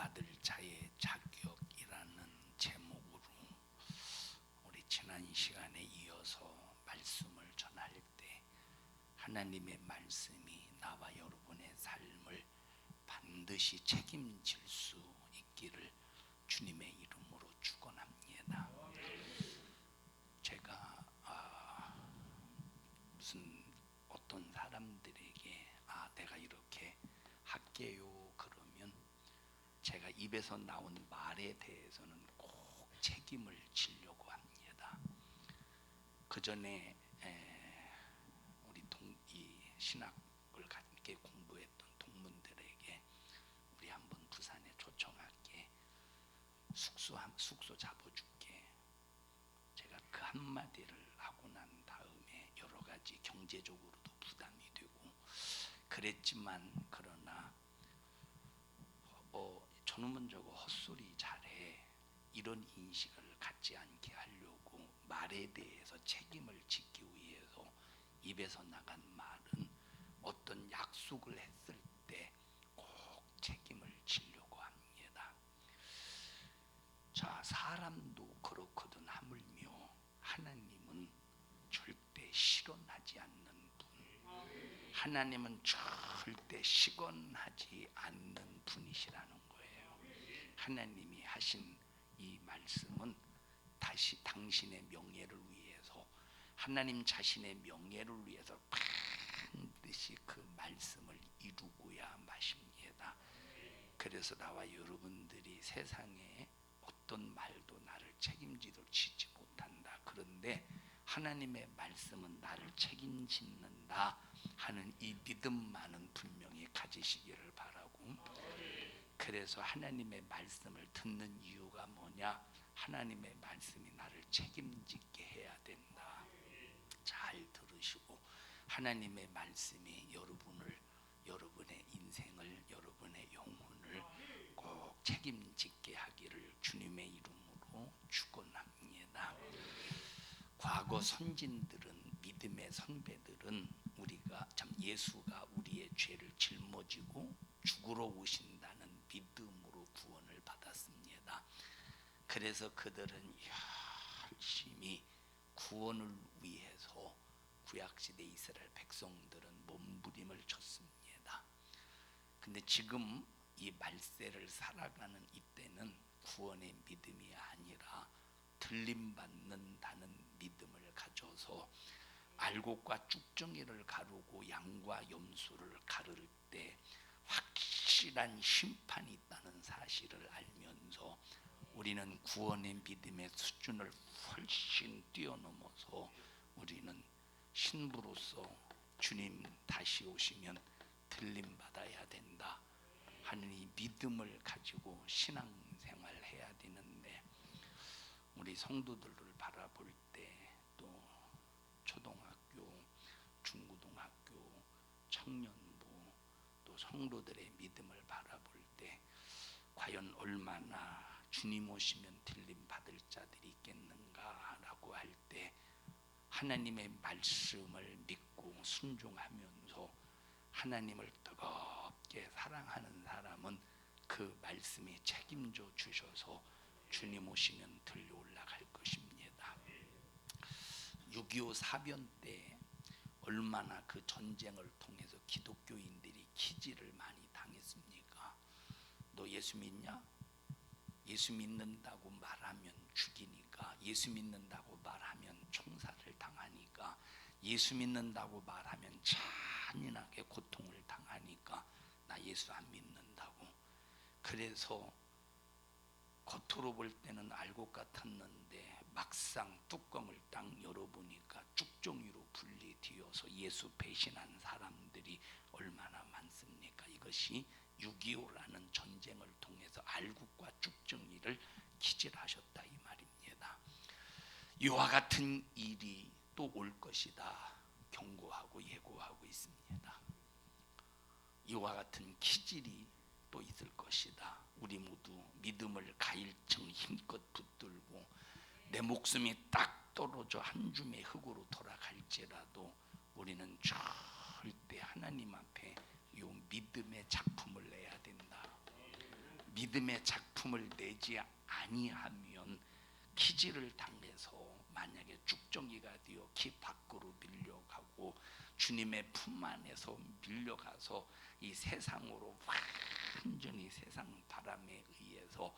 받을 자의 자격이라는 제목으로 우리 지난 시간에 이어서 말씀을 전할 때 하나님의 말씀이 나와 여러분의 삶을 반드시 책임질 수 있기를 주님의 이름으로 축원합니다. 제가 무슨 어떤 사람들에게 내가 이렇게 할게요 그러면 제가 입에서 나온 말에 대해서는 꼭 책임을 지려고 합니다. 그 전에 우리 이 신학을 함께 공부했던 동문들에게 우리 한번 부산에 초청할게, 숙소 잡아줄게. 제가 그 한마디를 하고 난 다음에 여러 가지 경제적으로도 부담이 되고 그랬지만, 그러나 저놈은 저거 헛소리 잘해, 이런 인식을 갖지 않게 하려고 말에 대해서 책임을 짓기 위해서 입에서 나간 말은 어떤 약속을 했을 때 꼭 책임을 지려고 합니다. 자, 사람도 그렇거든. 하물며 하나님은 절대 실언하지 않는 분, 하나님은 절대 시건하지 않는 분이시라는 거예요. 하나님이 하신 이 말씀은 다시 당신의 명예를 위해서, 하나님 자신의 명예를 위해서 반드시 그 말씀을 이루고야 마십니다. 그래서 나와 여러분들이 세상에 어떤 말도 나를 책임지지 못한다, 그런데 하나님의 말씀은 나를 책임짓는다 하는 이 믿음만은 분명히 가지시기를 바라고, 그래서 하나님의 말씀을 듣는 이유가 뭐냐? 하나님의 말씀이 나를 책임지게 해야 된다. 잘 들으시고, 하나님의 말씀이 여러분의 인생을, 여러분의 영혼을 꼭 책임지게 하기를 주님의 이름으로 축원합니다. 과거 선진들은, 믿음의 선배들은 예수가 우리의 죄를 짊어지고 죽으러 오신다는 믿음으로 구원을 받았습니다. 그래서 그들은 열심히 구원을 위해서 구약시대 이스라엘 백성들은 몸부림을 쳤습니다. 근데 지금 이 말세를 살아가는 이때는 구원의 믿음이 아니라 들림받는다는 믿음을 가져서 알곡과 쭉정이를 가르고 양과 염소를 가를 때 확실한 심판이 있다는 사실을 알면서 우리는 구원의 믿음의 수준을 훨씬 뛰어넘어서 우리는 신부로서 주님 다시 오시면 들림받아야 된다 하는 이 믿음을 가지고 신앙생활을 해야 되는데, 우리 성도들을 바라볼 때, 또 초등학교, 중고등학교, 청년부, 또 성도들의 믿음을 바라볼 때 과연 얼마나 주님 오시면 들림 받을 자들이 있겠는가라고 할 때, 하나님의 말씀을 믿고 순종하면서 하나님을 뜨겁게 사랑하는 사람은 그 말씀이 책임져 주셔서 주님 오시면 들려 올라갈 것입니다. 6.25 사변 때 얼마나 그 전쟁을 통해서 기독교인들이 기지를 많이 당했습니까? 너 예수 믿냐? 예수 믿는다고 말하면 죽이니까, 예수 믿는다고 말하면 총살을 당하니까, 예수 믿는다고 말하면 잔인하게 고통을 당하니까 나 예수 안 믿는다고. 그래서 겉으로 볼 때는 알곡 같았는데 막상 뚜껑을 딱 열어보니까 쭉정이로 분리되어서 예수 배신한 사람들이 얼마나 많습니까? 이것이 6.25라는 전쟁을 통해서 알곡과 쭉정이를 기질하셨다 이 말입니다. 이와 같은 일이 또 올 것이다 경고하고 예고하고 있습니다. 이와 같은 기질이 또 있을 것이다. 우리 모두 믿음을 가일청 힘껏 붙들고 내 목숨이 딱 떨어져 한 줌의 흙으로 돌아갈지라도 우리는 절대 하나님 앞에 이 믿음의 작품을 내야 된다. 믿음의 작품을 내지 아니하면 기지를 당해서 만약에 쭉정이가 되어 기 밖으로 밀려가고 주님의 품 안에서 밀려가서 이 세상으로 완전히 세상 바람에 의해서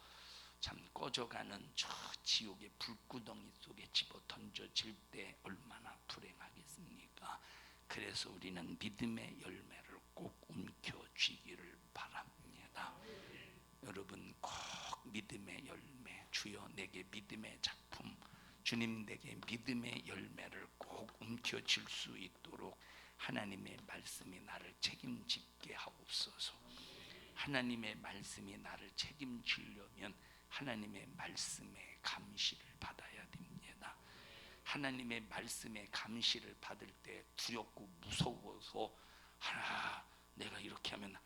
참 꺼져가는 저 지옥의 불구덩이 속에 집어 던져질 때 얼마나 불행하겠습니까? 그래서 우리는 믿음의 열매를 꼭 움켜쥐기를 바랍니다. 여러분 꼭 믿음의 열매, 주여 내게 믿음의 작품, 주님 내게 믿음의 열매를 꼭 움켜쥘 수 있도록 하나님의 말씀이 나를 책임지게 하옵소서. 하나님의 말씀이 나를 책임지려면 하나님의 말씀의 감시를 받아야 됩니다. 하나님의 말씀의 감시를 받을 때 두렵고 무서워서 내가 이렇게 하면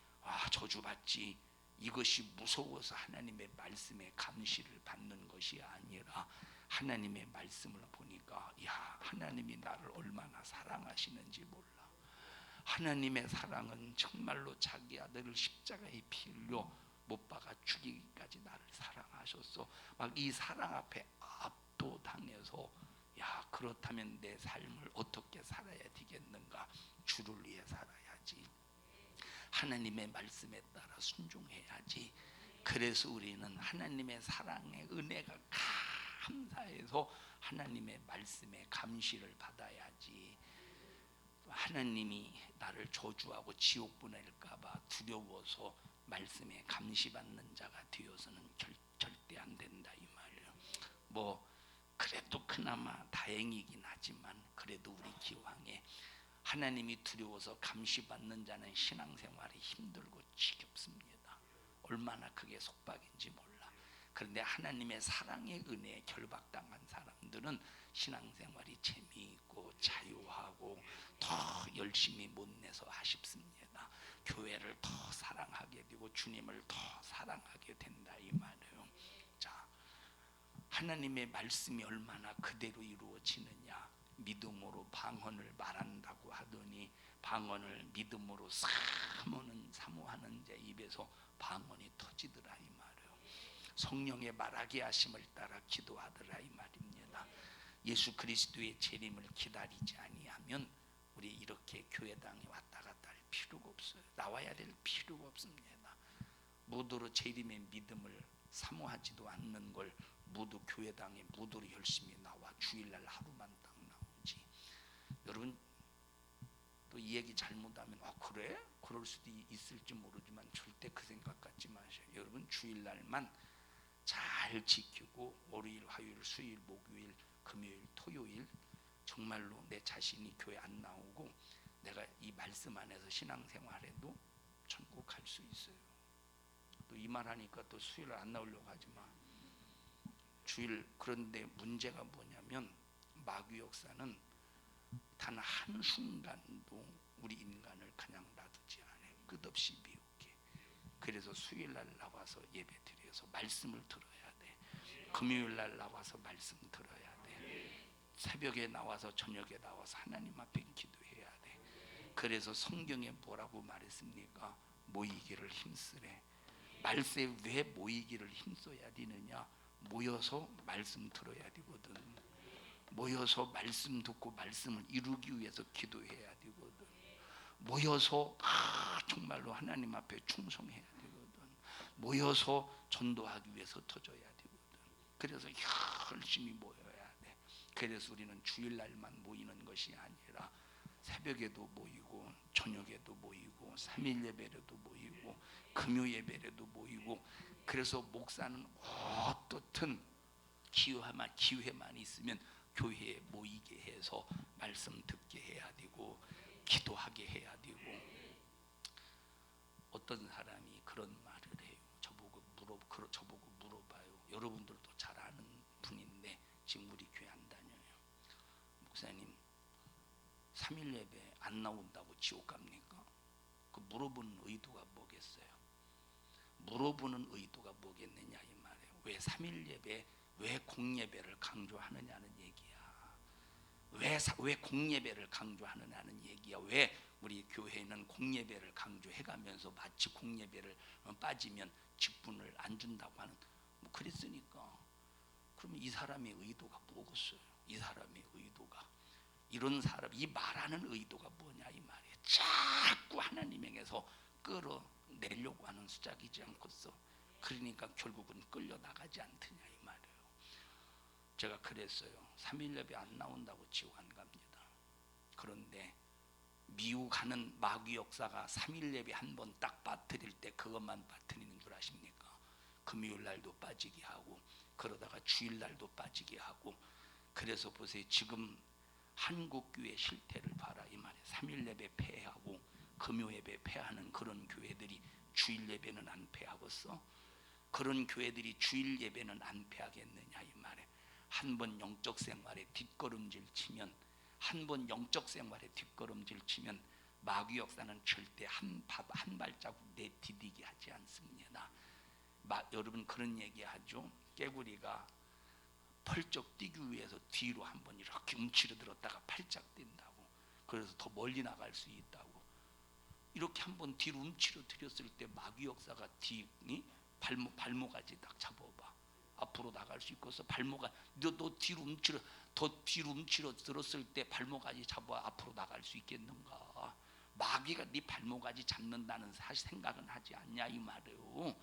저주받지, 이것이 무서워서 하나님의 말씀의 감시를 받는 것이 아니라 하나님의 말씀을 보니까 하나님이 나를 얼마나 사랑하시는지 몰라. 하나님의 사랑은 정말로 자기 아들을 십자가에 피 흘려 못 박아 죽이기까지 나를 사랑하셨어. 막 이 사랑 앞에 압도당해서 그렇다면 내 삶을 어떻게 살아야 되겠는가? 주를 위해 살아야지. 하나님의 말씀에 따라 순종해야지. 그래서 우리는 하나님의 사랑의 은혜가 감사해서 하나님의 말씀에 감시를 받아야지. 하나님이 나를 저주하고 지옥 보낼까봐 두려워서 말씀에 감시받는 자가 되어서는 절대 안 된다 이 말이에요. 그래도 그나마 다행이긴 하지만 그래도 우리 기왕에 하나님이 두려워서 감시받는 자는 신앙생활이 힘들고 지겹습니다. 얼마나 그게 속박인지 몰라. 그런데 하나님의 사랑의 은혜에 결박당한 사람들은 신앙생활이 재미있고 자유하고 더 열심히 못 내서 아쉽습니다. 교회를 더 사랑하게 되고 주님을 더 사랑하게 된다 이 말이에요. 자, 하나님의 말씀이 얼마나 그대로 이루어지느냐. 믿음으로 방언을 말한다고 하더니 방언을 믿음으로 사모하는 자 입에서 방언이 터지더라 이 말이에요. 성령의 말하게 하심을 따라 기도하더라 이 말입니다. 예수 그리스도의 재림을 기다리지 아니하면 우리 이렇게 교회당에 왔다 갔다 할 필요가 없어요. 나와야 될 필요가 없습니다. 무도로 재림의 믿음을 사모하지도 않는 걸 모두 교회당에 무도로 열심히 나와 주일날 하루만 딱 나오지. 여러분 또 이 얘기 잘못하면 그래? 그럴 수도 있을지 모르지만 절대 그 생각 갖지 마세요. 여러분 주일날만 잘 지키고 월요일, 화요일, 수요일, 목요일, 금요일, 토요일 정말로 내 자신이 교회 안 나오고 내가 이 말씀 안에서 신앙생활해도 천국 갈 수 있어요. 또 이 말하니까 또 수요일 안 나오려고 하지 마. 주일. 그런데 문제가 뭐냐면 마귀 역사는 단 한순간도 우리 인간을 그냥 놔두지 않아요. 끝없이 미혹해. 그래서 수요일날 나와서 예배 드려서 말씀을 들어야 돼. 금요일날 나와서 말씀 들어야 돼. 새벽에 나와서 저녁에 나와서 하나님 앞에 기도해야 돼. 그래서 성경에 뭐라고 말했습니까? 모이기를 힘쓰래. 말세 왜 모이기를 힘써야 되느냐? 모여서 말씀 들어야 되거든. 모여서 말씀 듣고 말씀을 이루기 위해서 기도해야 되거든. 모여서 정말로 하나님 앞에 충성해야 되거든. 모여서 전도하기 위해서 터져야 되거든. 그래서 열심히 모여야 돼. 그래서 우리는 주일날만 모이는 것이 아니라 새벽에도 모이고 저녁에도 모이고 3일 예배에도 모이고 금요 예배에도 모이고. 그래서 목사는 어떻든 기회만 있으면 교회에 모이게 해서 말씀 듣게 해야 되고 기도하게 해야 되고. 어떤 사람이 그런 말을 해요. 저보고 물어봐요. 여러분들도 잘 아는 분인데 지금 우리 교회 안 다녀요. 목사님 3일 예배 안 나온다고 지옥 갑니까? 그 물어보는 의도가 뭐겠어요? 물어보는 의도가 뭐겠느냐 이 말이에요. 왜 3일 예배, 왜 공예배를 강조하느냐는 얘기야. 왜 공예배를 강조하느냐는 얘기야. 왜 우리 교회는 공예배를 강조해가면서 마치 공예배를 빠지면 직분을 안 준다고 하는 뭐 그랬으니까 그러면 이 사람의 의도가 뭐겠어요? 이 사람의 의도가 이런 사람 이 말하는 의도가 뭐냐 이 말이에요. 자꾸 하나님에게서 끌어내려고 하는 수작이지 않겠어? 그러니까 결국은 끌려나가지 않더냐 이 말이에요. 제가 그랬어요. 3일 예배 안 나온다고 지옥 안 갑니다. 그런데 미혹하는 마귀 역사가 3일 예배 한 번 딱 빠뜨릴 때 그것만 빠뜨리는 줄 아십니까? 금요일 날도 빠지게 하고 그러다가 주일 날도 빠지게 하고. 그래서 보세요. 지금 한국교회 실태를 봐라 이 말이에요. 3일 예배 폐하고 금요 예배 폐하는 그런 교회들이 주일 예배는 안 폐하겠어? 그런 교회들이 주일 예배는 안 폐하겠느냐 이 말이에요. 한 번 영적 생활에 뒷걸음질 치면 마귀 역사는 절대 한 발자국 내디디게 하지 않습니다. 여러분 그런 얘기하죠. 깨구리가 펄쩍 뛰기 위해서 뒤로 한번 이렇게 움츠려 들었다가 팔짝 뛴다고. 그래서 더 멀리 나갈 수 있다고. 이렇게 한번 뒤로 움츠려 들였을 때 마귀 역사가 발목까지 딱 잡아봐. 앞으로 나갈 수 있고서 너 뒤로 움츠려 들었을 때 발목까지 잡아 앞으로 나갈 수 있겠는가? 마귀가 네 발목까지 잡는다는 사실 생각은 하지 않냐 이 말이에요.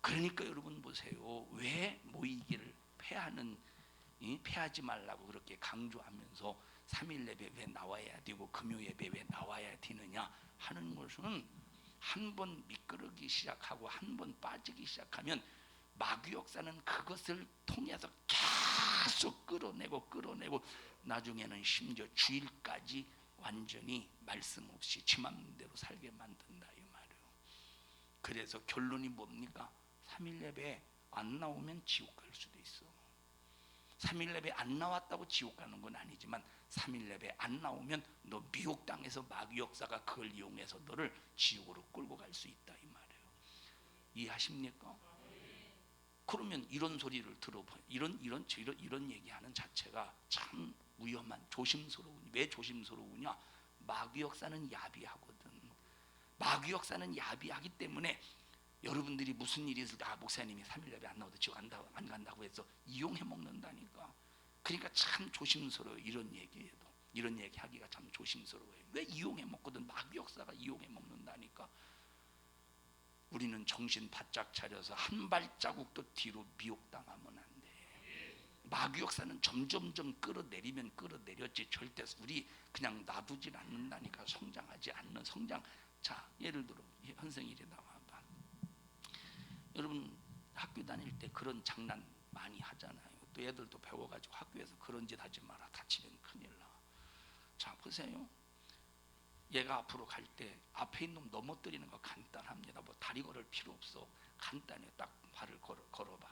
그러니까 여러분 보세요. 왜 모이기를 폐하지 말라고 그렇게 강조하면서 3일 예배 왜 나와야 되고 금요 예배 왜 나와야 되느냐 하는 것은 한 번 미끄러기 시작하고 한 번 빠지기 시작하면 마귀 역사는 그것을 통해서 계속 끌어내고 나중에는 심지어 주일까지 완전히 말씀 없이 지 맘대로 살게 만든다 이 말이에요. 그래서 결론이 뭡니까? 3일 예배 안 나오면 지옥 갈 수도 있어. 3일 예배 안 나왔다고 지옥 가는 건 아니지만 3일 예배 안 나오면 너 미혹당해서 마귀 역사가 그걸 이용해서 너를 지옥으로 끌고 갈 수 있다 이 말이에요. 이해하십니까? 그러면 이런 소리를 들어봐요. 이런 얘기하는 자체가 참 위험한, 조심스러운. 왜 조심스러우냐? 마귀 역사는 야비하거든. 마귀 역사는 야비하기 때문에 여러분들이 무슨 일이 있을 때 목사님이 3일 예배 안 나오도 지옥 안 간다고 해서 이용해 먹는다니까. 그러니까 참 조심스러워요. 이런 얘기 하기가 참 조심스러워요. 왜 이용해 먹거든? 마귀 역사가 이용해 먹는다니까. 우리는 정신 바짝 차려서 한 발자국도 뒤로 미혹당하면 안 돼. 마귀 역사는 점점점 끌어내리면 끌어내렸지 절대 우리 그냥 놔두질 않는다니까. 성장하지 않는 성장. 자, 예를 들어 현성이 이리 나와봐. 여러분 학교 다닐 때 그런 장난 많이 하잖아요. 또 애들도 배워가지고 학교에서 그런 짓 하지 마라. 다치면 큰일 나. 자 보세요. 얘가 앞으로 갈 때 앞에 있는 놈 넘어뜨리는 거 간단합니다. 뭐 다리 걸을 필요 없어. 간단해. 딱 발을 걸어봐.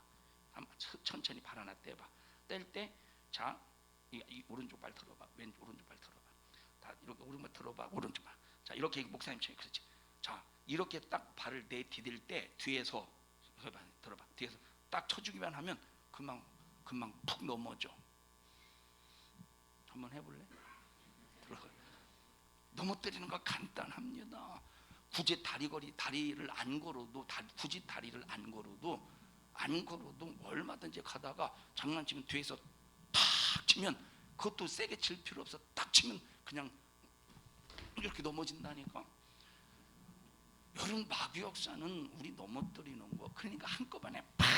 한번 천천히 발 하나 떼봐. 뗄 때 자 이 오른쪽 발 들어봐. 오른쪽 발 들어봐. 다 이렇게 오른발 들어봐. 오른쪽 발. 자 이렇게 목사님처럼 그렇지. 자 이렇게 딱 발을 내디딜 때 뒤에서 들어봐. 뒤에서 딱 쳐주기만 하면 금방 푹 넘어져. 한번 해볼래? 들어가. 넘어뜨리는 거 간단합니다. 굳이 다리를 안 걸어도 얼마든지 가다가 장난치면 뒤에서 탁 치면 그것도 세게 칠 필요 없어. 딱 치면 그냥 이렇게 넘어진다니까. 여러분 마귀 역사는 우리 넘어뜨리는 거, 그러니까 한꺼번에 팍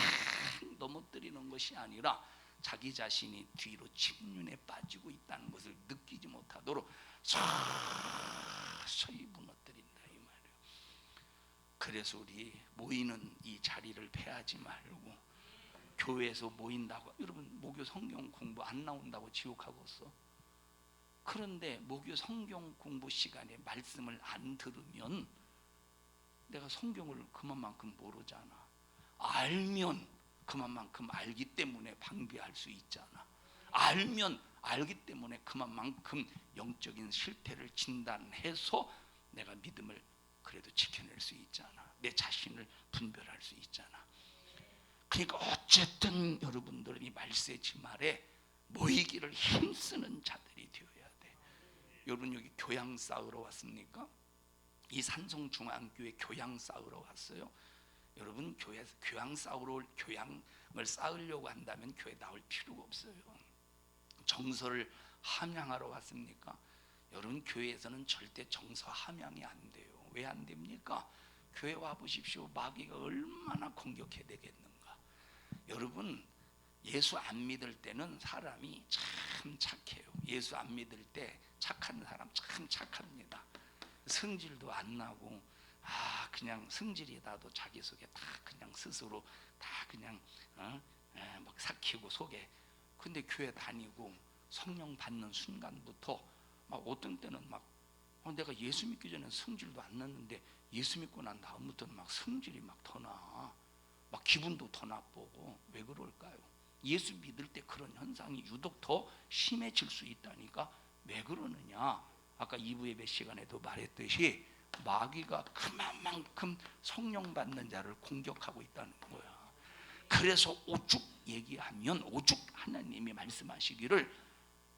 넘어뜨리는 것이 아니라 자기 자신이 뒤로 침륜에 빠지고 있다는 것을 느끼지 못하도록 서서히 무너뜨린다 이 말이에요. 그래서 우리 모이는 이 자리를 폐하지 말고 교회에서 모인다고. 여러분 목요 성경 공부 안 나온다고 지옥 가겠어? 그런데 목요 성경 공부 시간에 말씀을 안 들으면 내가 성경을 그만큼 모르잖아. 알면 그만큼 알기 때문에 방비할 수 있잖아. 알기 때문에 그만큼 영적인 실태를 진단해서 내가 믿음을 그래도 지켜낼 수 있잖아. 내 자신을 분별할 수 있잖아. 그러니까 어쨌든 여러분들 이 말세지 말에 모이기를 힘쓰는 자들이 되어야 돼. 여러분 여기 교양 쌓으러 왔습니까? 이 산성중앙교회 교양 쌓으러 왔어요. 여러분 교회에서 교양을 쌓으려고 한다면 교회 나올 필요가 없어요. 정서를 함양하러 왔습니까? 여러분 교회에서는 절대 정서 함양이 안 돼요. 왜 안 됩니까? 교회 와 보십시오. 마귀가 얼마나 공격해 되겠는가. 여러분 예수 안 믿을 때는 사람이 참 착해요. 예수 안 믿을 때 착한 사람 참 착합니다. 성질도 안 나고 그냥 성질이 나도 자기 속에 다 그냥 스스로 다 그냥 막 삭히고 속에. 근데 교회 다니고 성령 받는 순간부터 막 어떤 때는 막 내가 예수 믿기 전에 성질도 안 났는데 예수 믿고 난 다음부터는 막 성질이 막 더 나. 막 기분도 더 나쁘고. 왜 그럴까요? 예수 믿을 때 그런 현상이 유독 더 심해질 수 있다니까. 왜 그러느냐? 아까 2부 예배 시간에도 말했듯이 마귀가 그만큼 성령 받는 자를 공격하고 있다는 거야. 그래서 오죽 얘기하면 오죽 하나님이 말씀하시기를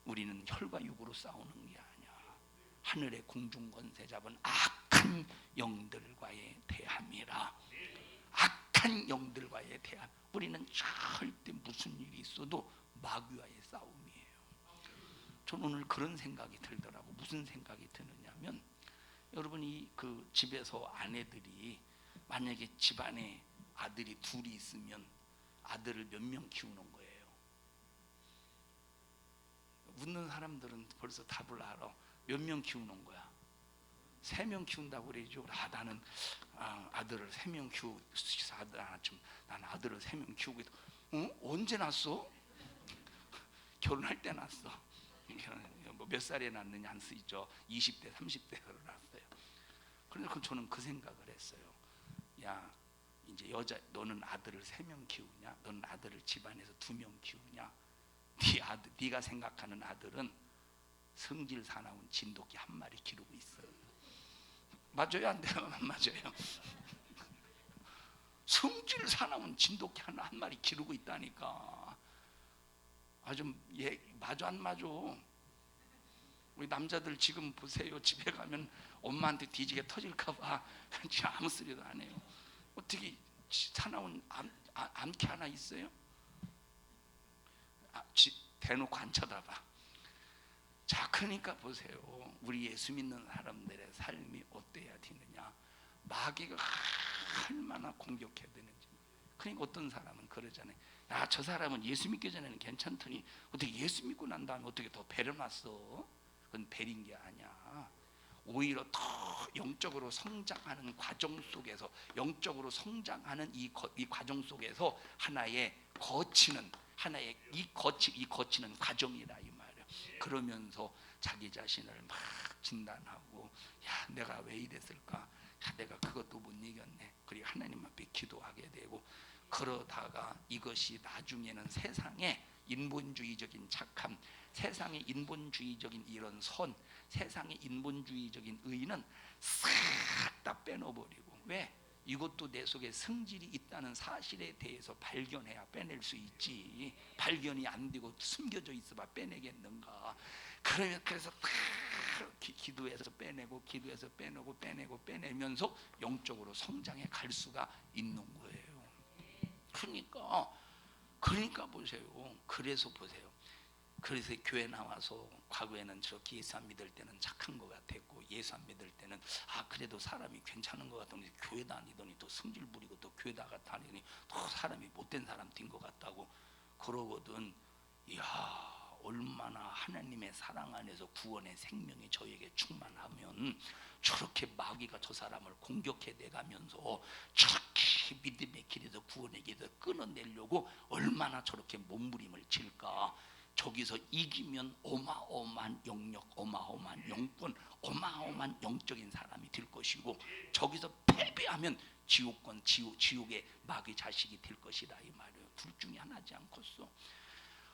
우리는 혈과 육으로 싸우는 게 아니야. 하늘의 공중권세 잡은 악한 영들과의 대함이라. 악한 영들과의 대함. 우리는 절대 무슨 일이 있어도 마귀와의 싸움이에요. 저는 오늘 그런 생각이 들더라고. 무슨 생각이 드느냐면 여러분이 그 집에서 아내들이 만약에 집안에 아들이 둘이 있으면 아들을 몇 명 키우는 거예요? 웃는 사람들은 벌써 답을 알아. 몇 명 키우는 거야? 3명 키운다고 그러죠. 나는 아들을 3명 키우고 난 아들을 3명 키우고 있다. 언제 낳았어? 결혼할 때 낳았어. 몇 살에 낳느냐 안 쓰이죠. 20대 30대로 낳았어요. 그래서 저는 그 생각을 했어요. 야 이제 여자 너는 아들을 3명 키우냐? 너는 아들을 집안에서 2명 키우냐? 네가 생각하는 아들은 성질 사나운 진돗개 1마리 기르고 있어. 맞아요? 안 돼요? 맞아요. 성질 사나운 진돗개 한 마리 기르고 있다니까. 맞아 안 맞아? 우리 남자들 지금 보세요. 집에 가면 엄마한테 뒤지게 터질까봐 아무 소리도 안 해요. 어떻게 사나운 암캐 하나 있어요? 대놓고 안 쳐다봐. 자, 그러니까 보세요. 우리 예수 믿는 사람들의 삶이 어때야 되느냐? 마귀가 얼마나 공격해야 되는지. 그러니까 어떤 사람은 그러잖아요. 야, 저 사람은 예수 믿기 전에는 괜찮더니 어떻게 예수 믿고 난 다음에 어떻게 더 배려놨어? 그건 배린 게 아니야. 오히려 더 영적으로 성장하는 과정 속에서, 영적으로 성장하는 이 과정 속에서 하나의 거치는 과정이라 이 말이야. 그러면서 자기 자신을 막 진단하고, 야, 내가 왜 이랬을까? 야, 내가 그것도 못 이겼네. 그리고 하나님 앞에 기도하게 되고, 그러다가 이것이 나중에는 세상의 인본주의적인 착함, 세상의 인본주의적인 이런 선, 세상의 인본주의적인 의는 싹 다 빼놓아버리고. 왜? 이것도 내 속에 성질이 있다는 사실에 대해서 발견해야 빼낼 수 있지. 발견이 안 되고 숨겨져 있어봐 빼내겠는가. 그래서 기도해서 빼내고, 기도해서 빼내면서 영적으로 성장해 갈 수가 있는 거예요. 그러니까 보세요. 그래서 보세요. 그래서 교회 나와서 과거에는 저렇게 예수 안 믿을 때는 착한 것 같았고, 예수 안 믿을 때는 그래도 사람이 괜찮은 것 같더니 교회 다니더니 또 성질 부리고, 또 교회 다니더니 또 사람이 못된 사람 된 것 같다고 그러거든. 이야, 얼마나 하나님의 사랑 안에서 구원의 생명이 저에게 충만하면 저렇게 마귀가 저 사람을 공격해 내가면서 저렇게 믿음의 길에서 구원의 길에서 끊어내려고 얼마나 저렇게 몸부림을 칠까. 저기서 이기면 어마어마한 영역, 어마어마한 영권, 어마어마한 영적인 사람이 될 것이고, 저기서 패배하면 지옥의 마귀 자식이 될 것이다 이 말이에요. 둘 중에 하나지 않겠어.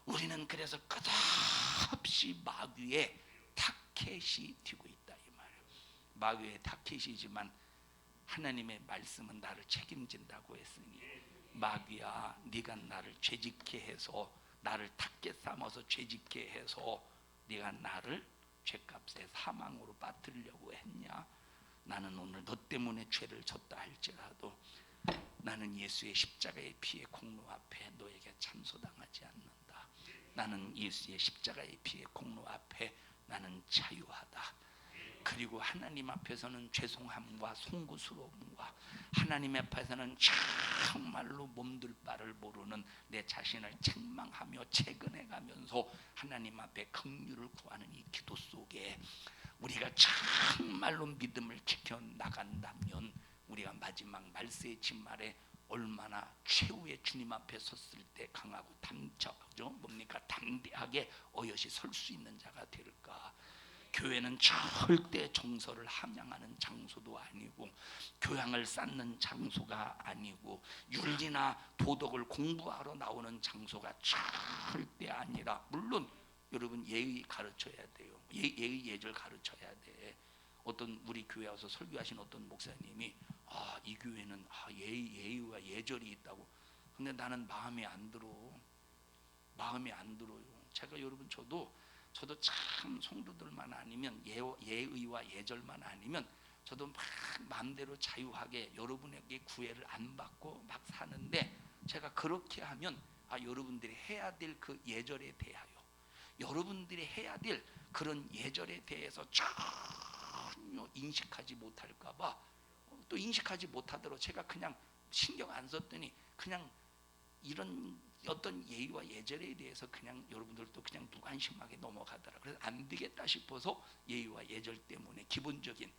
우리는 그래서 끝없이 마귀의 타켓이 되고 있다 이 말이에요. 마귀의 타켓이지만 하나님의 말씀은 나를 책임진다고 했으니, 마귀야, 네가 나를 죄짓게 해서, 나를 타켓 삼아서 죄짓게 해서 네가 나를 죄값에 사망으로 빠뜨리려고 했냐? 나는 오늘 너 때문에 죄를 졌다 할지라도 나는 예수의 십자가의 피의 공로 앞에 너에게 참소당하지 않는다. 나는 예수의 십자가의 피의 공로 앞에 나는 자유하다. 그리고 하나님 앞에서는 죄송함과 송구스러움과 하나님 앞에서는 정말로 몸둘 바를 모르는 내 자신을 책망하며 채근해가면서 하나님 앞에 긍휼을 구하는 이 기도 속에 우리가 정말로 믿음을 지켜나간다면 우리가 마지막 말세의 진말에 얼마나 최후의 주님 앞에 섰을 때 강하고 담대하게 어여시 설 수 있는 자가 될까? 교회는 절대 정서를 함양하는 장소도 아니고 교양을 쌓는 장소가 아니고 윤리나 도덕을 공부하러 나오는 장소가 절대 아니라, 물론 여러분 예의 가르쳐야 돼요. 예의 예절 가르쳐야 돼. 어떤 우리 교회 와서 설교하신 어떤 목사님이 이 교회는 예의와 예절이 있다고. 근데 나는 마음에 안 들어요. 제가 여러분 저도 참 성도들만 아니면 예의와 예절만 아니면 저도 막 마음대로 자유하게 여러분에게 구애를 안 받고 막 사는데, 제가 그렇게 하면 여러분들이 해야 될 그 예절에 대하여, 여러분들이 해야 될 그런 예절에 대해서 전혀 인식하지 못할까봐, 또 인식하지 못하도록 제가 그냥 신경 안 썼더니 그냥 이런 어떤 예의와 예절에 대해서 그냥 여러분들도 그냥 무관심하게 넘어가더라. 그래서 안 되겠다 싶어서 예의와 예절 때문에 기본적인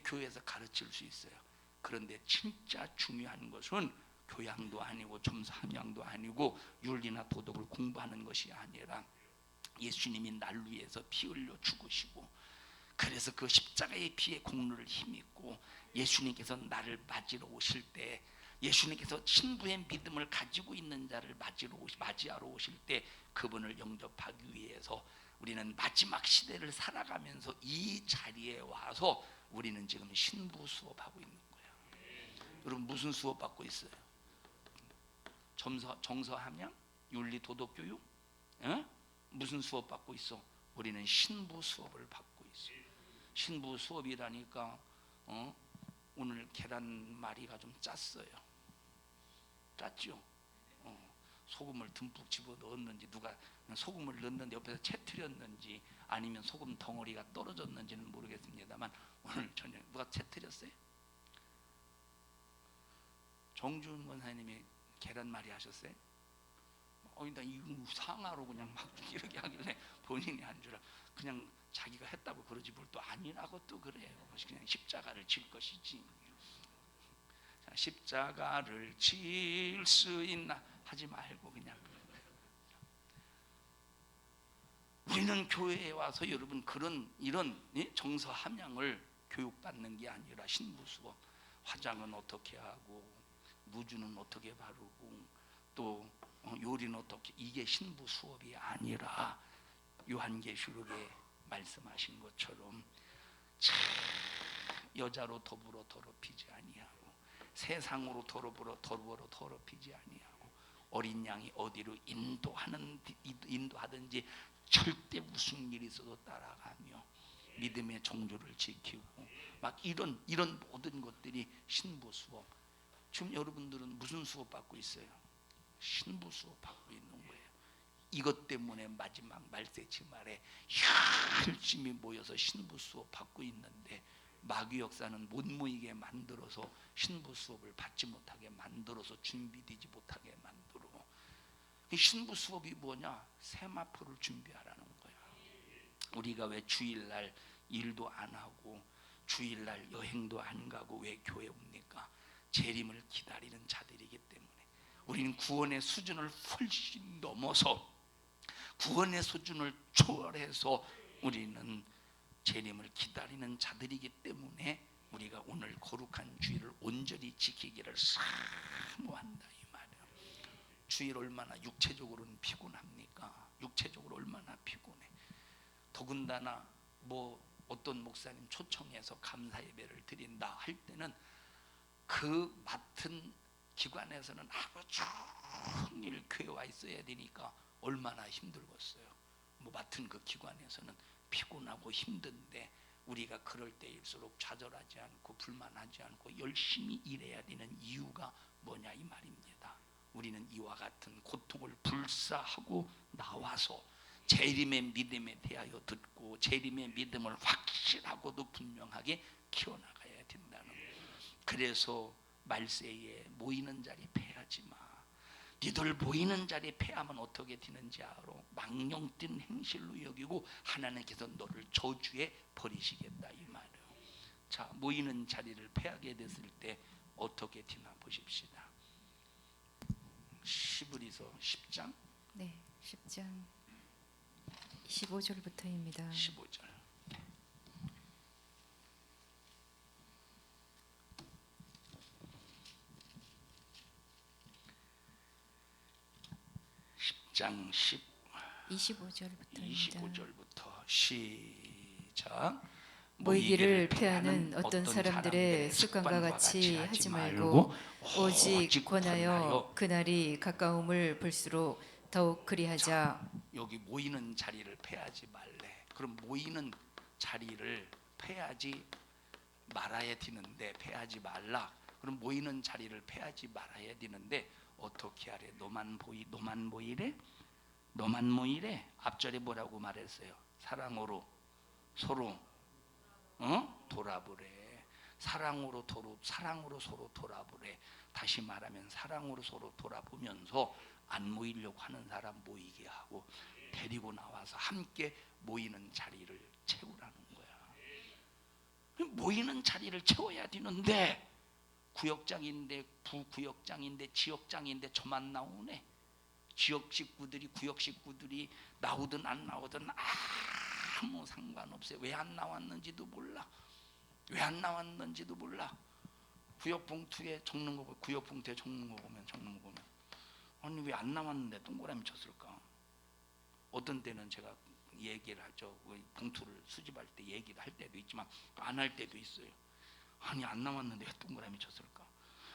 교회에서 가르칠 수 있어요. 그런데 진짜 중요한 것은 교양도 아니고 점수함양도 아니고 윤리나 도덕을 공부하는 것이 아니라 예수님이 날 위해서 피 흘려 죽으시고, 그래서 그 십자가의 피의 공로를 힘입고 예수님께서 나를 맞이러 오실 때, 예수님께서 신부의 믿음을 가지고 있는 자를 맞이하러 오실 때 그분을 영접하기 위해서 우리는 마지막 시대를 살아가면서 이 자리에 와서 우리는 지금 신부 수업하고 있는 거예요. 여러분 무슨 수업 받고 있어요? 정서 함양? 윤리 도덕 교육? 무슨 수업 받고 있어? 우리는 신부 수업을 받고 있어. 신부 수업이라니까 오늘 계란말이가 좀 짰어요. 짰죠? 소금을 듬뿍 집어 넣었는지, 누가 소금을 넣었는데 옆에서 채트렸는지 아니면 소금 덩어리가 떨어졌는지는 모르겠습니다만 오늘 저녁 누가 채트렸어요? 정준 권사님이 계란말이 하셨어요? 나 이거 상하로 그냥 막 이렇게 하길래 본인이 한 줄 그냥 자기가 했다고 그러지 뭘 또 아니라고 또 그래요. 그냥 십자가를 질 것이지. 십자가를 질 수 있나 하지 말고 그냥. 우리는 교회에 와서 여러분 이런 정서 함양을 교육받는 게 아니라 신부 수업, 화장은 어떻게 하고 무주는 어떻게 바르고 또 요리는 어떻게, 이게 신부 수업이 아니라 요한계시록에 말씀하신 것처럼 여자로 더불어 더럽히지 아니하고 세상으로 더럽히지 아니하고 어린 양이 어디로 인도하든지 절대 무슨 일이 있어도 따라가며 믿음의 정조를 지키고 막 이런 모든 것들이 신부 수업. 지금 여러분들은 무슨 수업 받고 있어요? 신부 수업 받고 있는 거예요. 이것 때문에 마지막 말세치 말에 열심히 모여서 신부 수업 받고 있는데 마귀 역사는 못 모이게 만들어서 신부 수업을 받지 못하게 만들어서 준비되지 못하게 만들어. 신부 수업이 뭐냐? 세마포를 준비하라는 거야. 우리가 왜 주일날 일도 안 하고 주일날 여행도 안 가고 왜 교회 옵니까? 재림을 기다리는 자들이기 때문에. 우리는 구원의 수준을 훨씬 넘어서 구원의 수준을 초월해서 우리는 재림을 기다리는 자들이기 때문에 우리가 오늘 거룩한 주일을 온전히 지키기를 사모한다 이 말이에요. 주일 얼마나 육체적으로는 피곤합니까? 육체적으로 얼마나 피곤해. 더군다나 어떤 목사님 초청해서 감사 예배를 드린다 할 때는 그 맡은 기관에서는 하루 종일 교회 와 있어야 되니까 얼마나 힘들겠어요. 맡은 그 기관에서는 피곤하고 힘든데 우리가 그럴 때일수록 좌절하지 않고 불만하지 않고 열심히 일해야 되는 이유가 뭐냐 이 말입니다. 우리는 이와 같은 고통을 불사하고 나와서 재림의 믿음에 대하여 듣고 재림의 믿음을 확실하고도 분명하게 키워나가야 된다는 거예요. 그래서 말세에 모이는 자리 패하지 마. 니들 모이는 자리에 패하면 어떻게 되는지 알아? 망령된 행실로 여기고 하나님께서 너를 저주에 버리시겠다 이 말이에요. 자, 모이는 자리를 패하게 됐을 때 어떻게 되나 보십시다. 시브리서 10장 네, 10장 15절부터입니다. 15절. 장 25절부터 시작. 모이기를 패하는 어떤 사람들의 습관과 같이 하지 말고 오직 권하여 그날이 가까움을 볼수록 더욱 그리하자. 여기 모이는 자리를 패하지 말래. 그럼 모이는 자리를 패하지 말아야 되는데 패하지 말라. 그럼 모이는 자리를 패하지 말아야 되는데 어떻게 하래? 너만 모이래? 너만 모이래? 앞절에 뭐라고 말했어요? 사랑으로 서로 돌아보래. 사랑으로 서로 돌아보래. 다시 말하면 사랑으로 서로 돌아보면서 안 모이려고 하는 사람 모이게 하고 데리고 나와서 함께 모이는 자리를 채우라는 거야. 모이는 자리를 채워야 되는데 구역장인데 부구역장인데 지역장인데 저만 나오네. 지역 식구들이 구역 식구들이 나오든 안 나오든 아무 상관없어요. 왜 안 나왔는지도 몰라. 왜 안 나왔는지도 몰라. 구역 봉투에 적는 거 보면 구역 봉투에 적는 거 보면 아니 왜 안 나왔는데 동그라미 쳤을까? 어떤 때는 제가 얘기를 하죠. 봉투를 수집할 때 얘기를 할 때도 있지만 안 할 때도 있어요. 아니 안 나왔는데 왜 동그라미 쳤을까?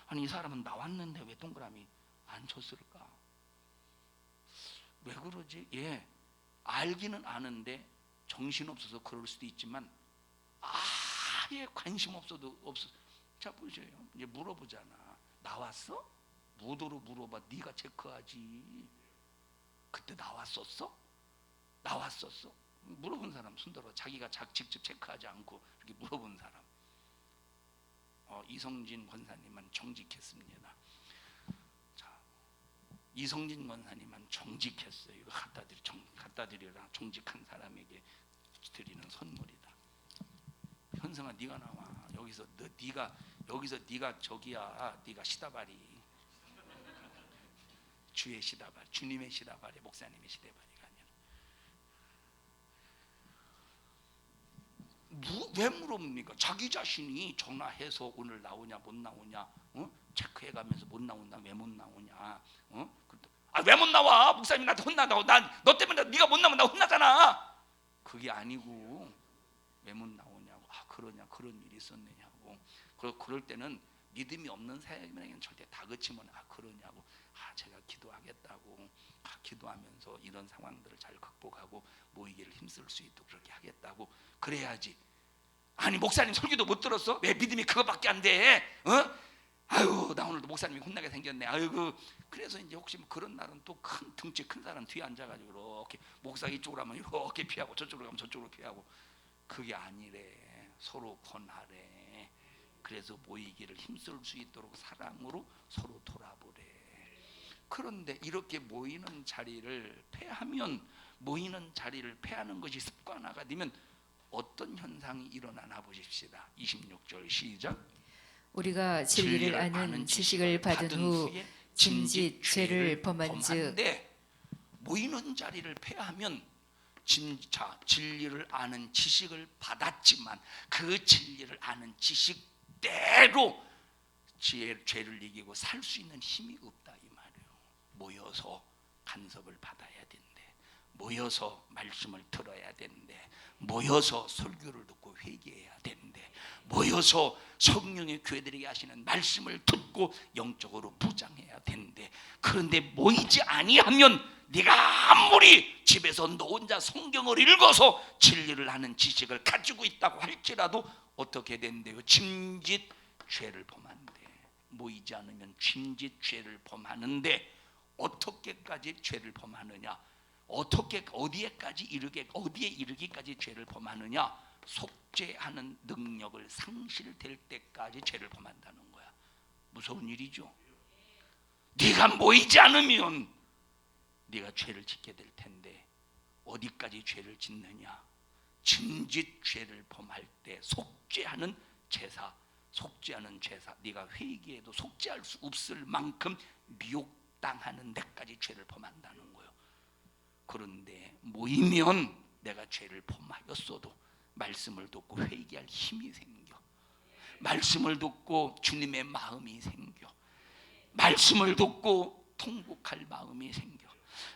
아니 이 사람은 나왔는데 왜 동그라미 안 쳤을까? 왜 그러지? 예, 알기는 아는데 정신없어서 그럴 수도 있지만 아예 관심 없어도 없어. 자 보세요. 이제 물어보잖아. 나왔어? 무도로 물어봐. 네가 체크하지. 그때 나왔었어? 나왔었어? 물어본 사람 손들어. 자기가 직접 체크하지 않고 이렇게 물어본 사람. 이성진 권사님은 정직했습니다. 자, 이성진 권사님은 정직했어요. 이거 갖다 드리라. 정직한 사람에게 드리는 선물이다. 현성아, 네가 나와. 여기서 네가 저기야. 네가 시다발이. 주의 시다발, 주님의 시다발이 목사님의 시다발이가 아니라. 왜 물어봅니까? 자기 자신이 전화해서 오늘 나오냐 못 나오냐 체크해가면서 못 나온다. 왜 못 나오냐? 왜 못 나와? 목사님 나한테 혼난다고. 너 때문에 네가 못 나오면 나 혼나잖아. 그게 아니고 왜 못 나오냐고. 그러냐, 그런 일이 있었느냐고. 그럴 때는 믿음이 없는 사람에게는 절대 다그치면 그러냐고. 제가 기도하겠다고. 기도하면서 이런 상황들을 잘 극복하고 모이기를 힘쓸 수 있도록 그렇게 하겠다고. 그래야지. 아니 목사님 설교도 못 들었어? 왜 믿음이 그거밖에 안 돼? 아유 나 오늘도 목사님이 혼나게 생겼네. 아이고. 그래서 이제 혹시 그런 날은 또 큰 등치 큰 사람 뒤에 앉아가지고 이렇게 목사 이쪽으로 하면 이렇게 피하고 저쪽으로 가면 저쪽으로 피하고. 그게 아니래. 서로 권하래. 그래서 모이기를 힘쓸 수 있도록 사랑으로 서로 돌아보래. 그런데 이렇게 모이는 자리를 패하면 모이는 자리를 패하는 것이 습관화가 되면 어떤 현상이 일어나나 보십시다. 26절 시작. 우리가 진리를 아는 지식을 받은 후 짐짓 죄를 범한즉. 모이는 자리를 패하면 진리를 아는 지식을 받았지만 그 진리를 아는 지식대로 죄를 이기고 살 수 있는 힘이 없다 이 말이에요. 모여서 간섭을 받아야 된대. 모여서 말씀을 들어야 된대. 모여서 설교를 듣고 회개해야 된대. 모여서 성령의 교회들에게 하시는 말씀을 듣고 영적으로 부장해야 된대. 그런데 모이지 아니하면 네가 아무리 집에서 너 혼자 성경을 읽어서 진리를 아는 지식을 가지고 있다고 할지라도 어떻게 된대요? 짐짓 죄를 범한대. 모이지 않으면 짐짓 죄를 범하는데, 어떻게까지 죄를 범하느냐? 어떻게 어디에 이르기까지 죄를 범하느냐? 속죄하는 능력을 상실될 때까지 죄를 범한다는 거야. 무서운 일이죠. 네가 모이지 않으면 네가 죄를 짓게 될 텐데, 어디까지 죄를 짓느냐? 짐짓 죄를 범할 때 속죄하는 제사, 네가 회개해도 속죄할 수 없을 만큼 미혹당하는 데까지 죄를 범한다는 거예요. 그런데 모이면 내가 죄를 범하였어도 말씀을 듣고 회개할 힘이 생겨. 말씀을 듣고 주님의 마음이 생겨. 말씀을 듣고 통곡할 마음이 생겨.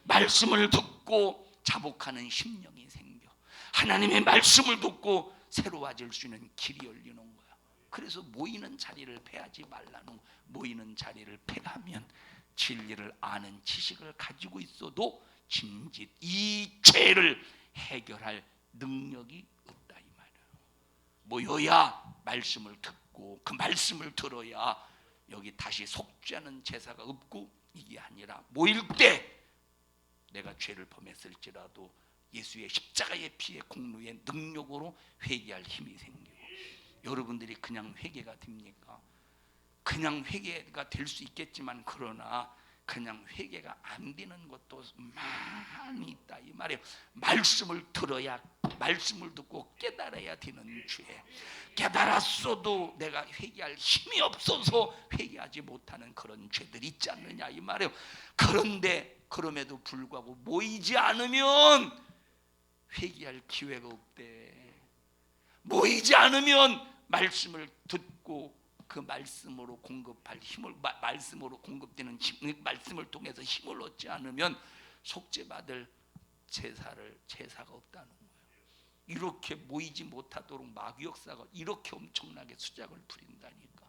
말씀을 듣고 자복하는 심령이 생겨. 하나님의 말씀을 듣고 새로워질 수 있는 길이 열리는 거야. 그래서 모이는 자리를 패하지 말라는 거야. 모이는 자리를 패하면 진리를 아는 지식을 가지고 있어도 짐짓 이 죄를 해결할 능력이 없다 이 말이에요. 모여야 말씀을 듣고 그 말씀을 들어야 여기 다시 속죄하는 제사가 없고, 이게 아니라 모일 때 내가 죄를 범했을지라도 예수의 십자가의 피의 공로의 능력으로 회개할 힘이 생기고, 여러분들이 그냥 회개가 됩니까? 그냥 회개가 될 수 있겠지만, 그러나 그냥 회개가 안 되는 것도 많이 있다 이 말이에요. 말씀을 들어야, 말씀을 듣고 깨달아야 되는 죄, 깨달았어도 내가 회개할 힘이 없어서 회개하지 못하는 그런 죄들이 있지 않느냐 이 말이에요. 그런데 그럼에도 불구하고 모이지 않으면 회개할 기회가 없대. 모이지 않으면 말씀을 듣고 그 말씀으로 공급할 힘을, 말씀으로 공급되는 말씀을 통해서 힘을 얻지 않으면 속죄받을 제사가 없다는 거예요. 이렇게 모이지 못하도록 마귀 역사가 이렇게 엄청나게 수작을 부린다니까.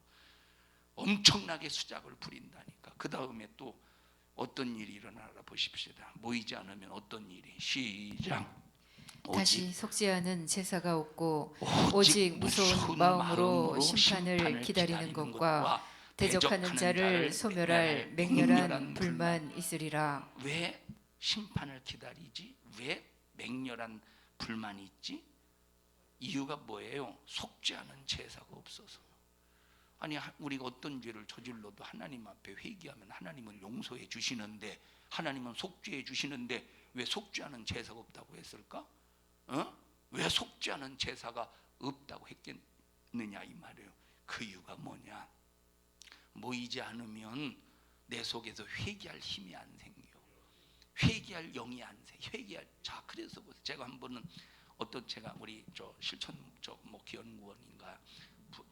엄청나게 수작을 부린다니까. 그 다음에 또 어떤 일이 일어나라 보십시다. 모이지 않으면 어떤 일이? 시작. 다시 속죄하는 제사가 없고 오직 무서운 마음으로 심판을 기다리는 것과 대적하는 자를 소멸할 맹렬한 불만 있으리라. 왜 심판을 기다리지? 왜 맹렬한 불만이 있지? 이유가 뭐예요? 속죄하는 제사가 없어서. 아니, 우리가 어떤 죄를 저질러도 하나님 앞에 회개하면 하나님은 용서해 주시는데, 하나님은 속죄해 주시는데 왜 속죄하는 제사가 없다고 했을까? 왜 속죄하는 제사가 없다고 했겠느냐 이 말이에요. 그 이유가 뭐냐? 모이지 않으면 내 속에서 회개할 힘이 안 생겨. 회개할 영이 안 생겨. 자, 그래서 제가 한 번은 제가 우리 실천 목회연구원인가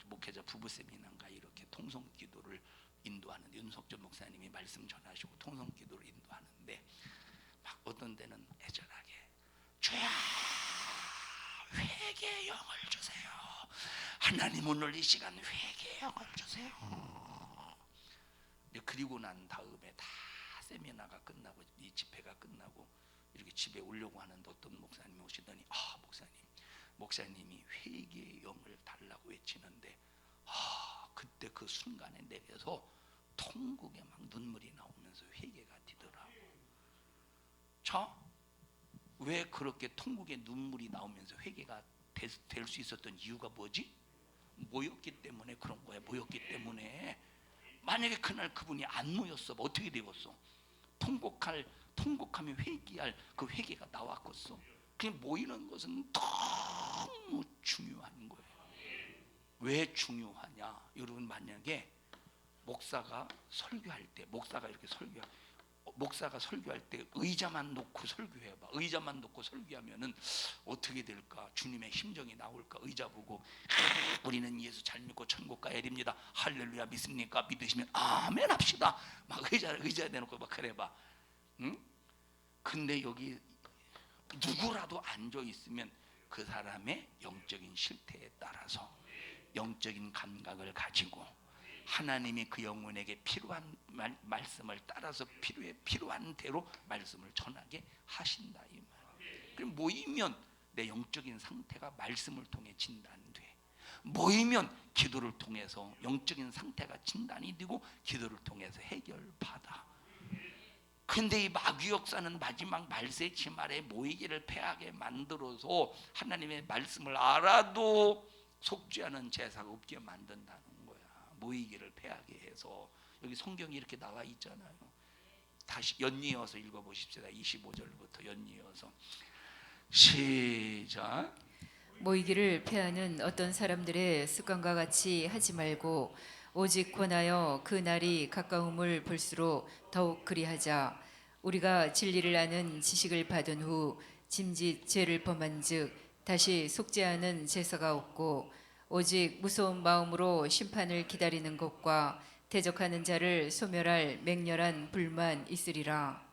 목회자 부부 세미나인가 이렇게 통성기도를 인도하는 윤석전 목사님이 말씀 전하시고 통성기도를 인도하는데, 막 어떤 데는 애절하게 주야 회개의 영을 주세요. 하나님 오늘 이 시간 회개의 영을 주세요. 그리고 난 다음에 다 세미나가 끝나고 이 집회가 끝나고 이렇게 집에 오려고 하는데 어떤 목사님이 오시더니, 목사님이 회개의 영을 달라고 외치는데, 그때 그 순간에 내게서 통곡에 막 눈물이 나오면서 회개가 되더라고. 자, 왜 그렇게 통곡에 눈물이 나오면서 회개가 될 수 있었던 이유가 뭐지? 모였기 때문에 그런 거야. 모였기 때문에. 만약에 그날 그분이 안 모였어, 어떻게 되겠어? 통곡하며 회개할 그 회개가 나왔겠어. 그냥 모이는 것은 너무 중요한 거예요. 왜 중요하냐? 여러분, 만약에 목사가 설교할 때, 목사가 설교할 때 의자만 놓고 설교해봐. 의자만 놓고 설교하면은 어떻게 될까? 주님의 심정이 나올까? 의자 보고 우리는 예수 잘 믿고 천국 가야 됩니다. 할렐루야 믿습니까? 믿으시면 아멘 합시다. 막 의자에 대놓고 막 그래봐. 응? 근데 여기 누구라도 앉아 있으면 그 사람의 영적인 실태에 따라서 영적인 감각을 가지고 하나님이 그 영혼에게 필요한 말씀을 따라서 필요한 대로 말씀을 전하게 하신다 이 말. 그럼 모이면 내 영적인 상태가 말씀을 통해 진단돼. 모이면 기도를 통해서 영적인 상태가 진단이 되고 기도를 통해서 해결받아. 근데 이 마귀 역사는 마지막 말세 치말에 모이기를 패하게 만들어서 하나님의 말씀을 알아도 속죄하는 제사가 없게 만든다는 거야. 모이기를 패하게 해서. 여기 성경이 이렇게 나와 있잖아요. 다시 연이어서 읽어보십시다. 25절부터 연이어서 시작. 모이기를 패하는 어떤 사람들의 습관과 같이 하지 말고 오직 권하여 그 날이 가까움을 볼수록 더욱 그리하자. 우리가 진리를 아는 지식을 받은 후 짐짓 죄를 범한즉 다시 속죄하는 제사가 없고 오직 무서운 마음으로 심판을 기다리는 것과 대적하는 자를 소멸할 맹렬한 불만 있으리라.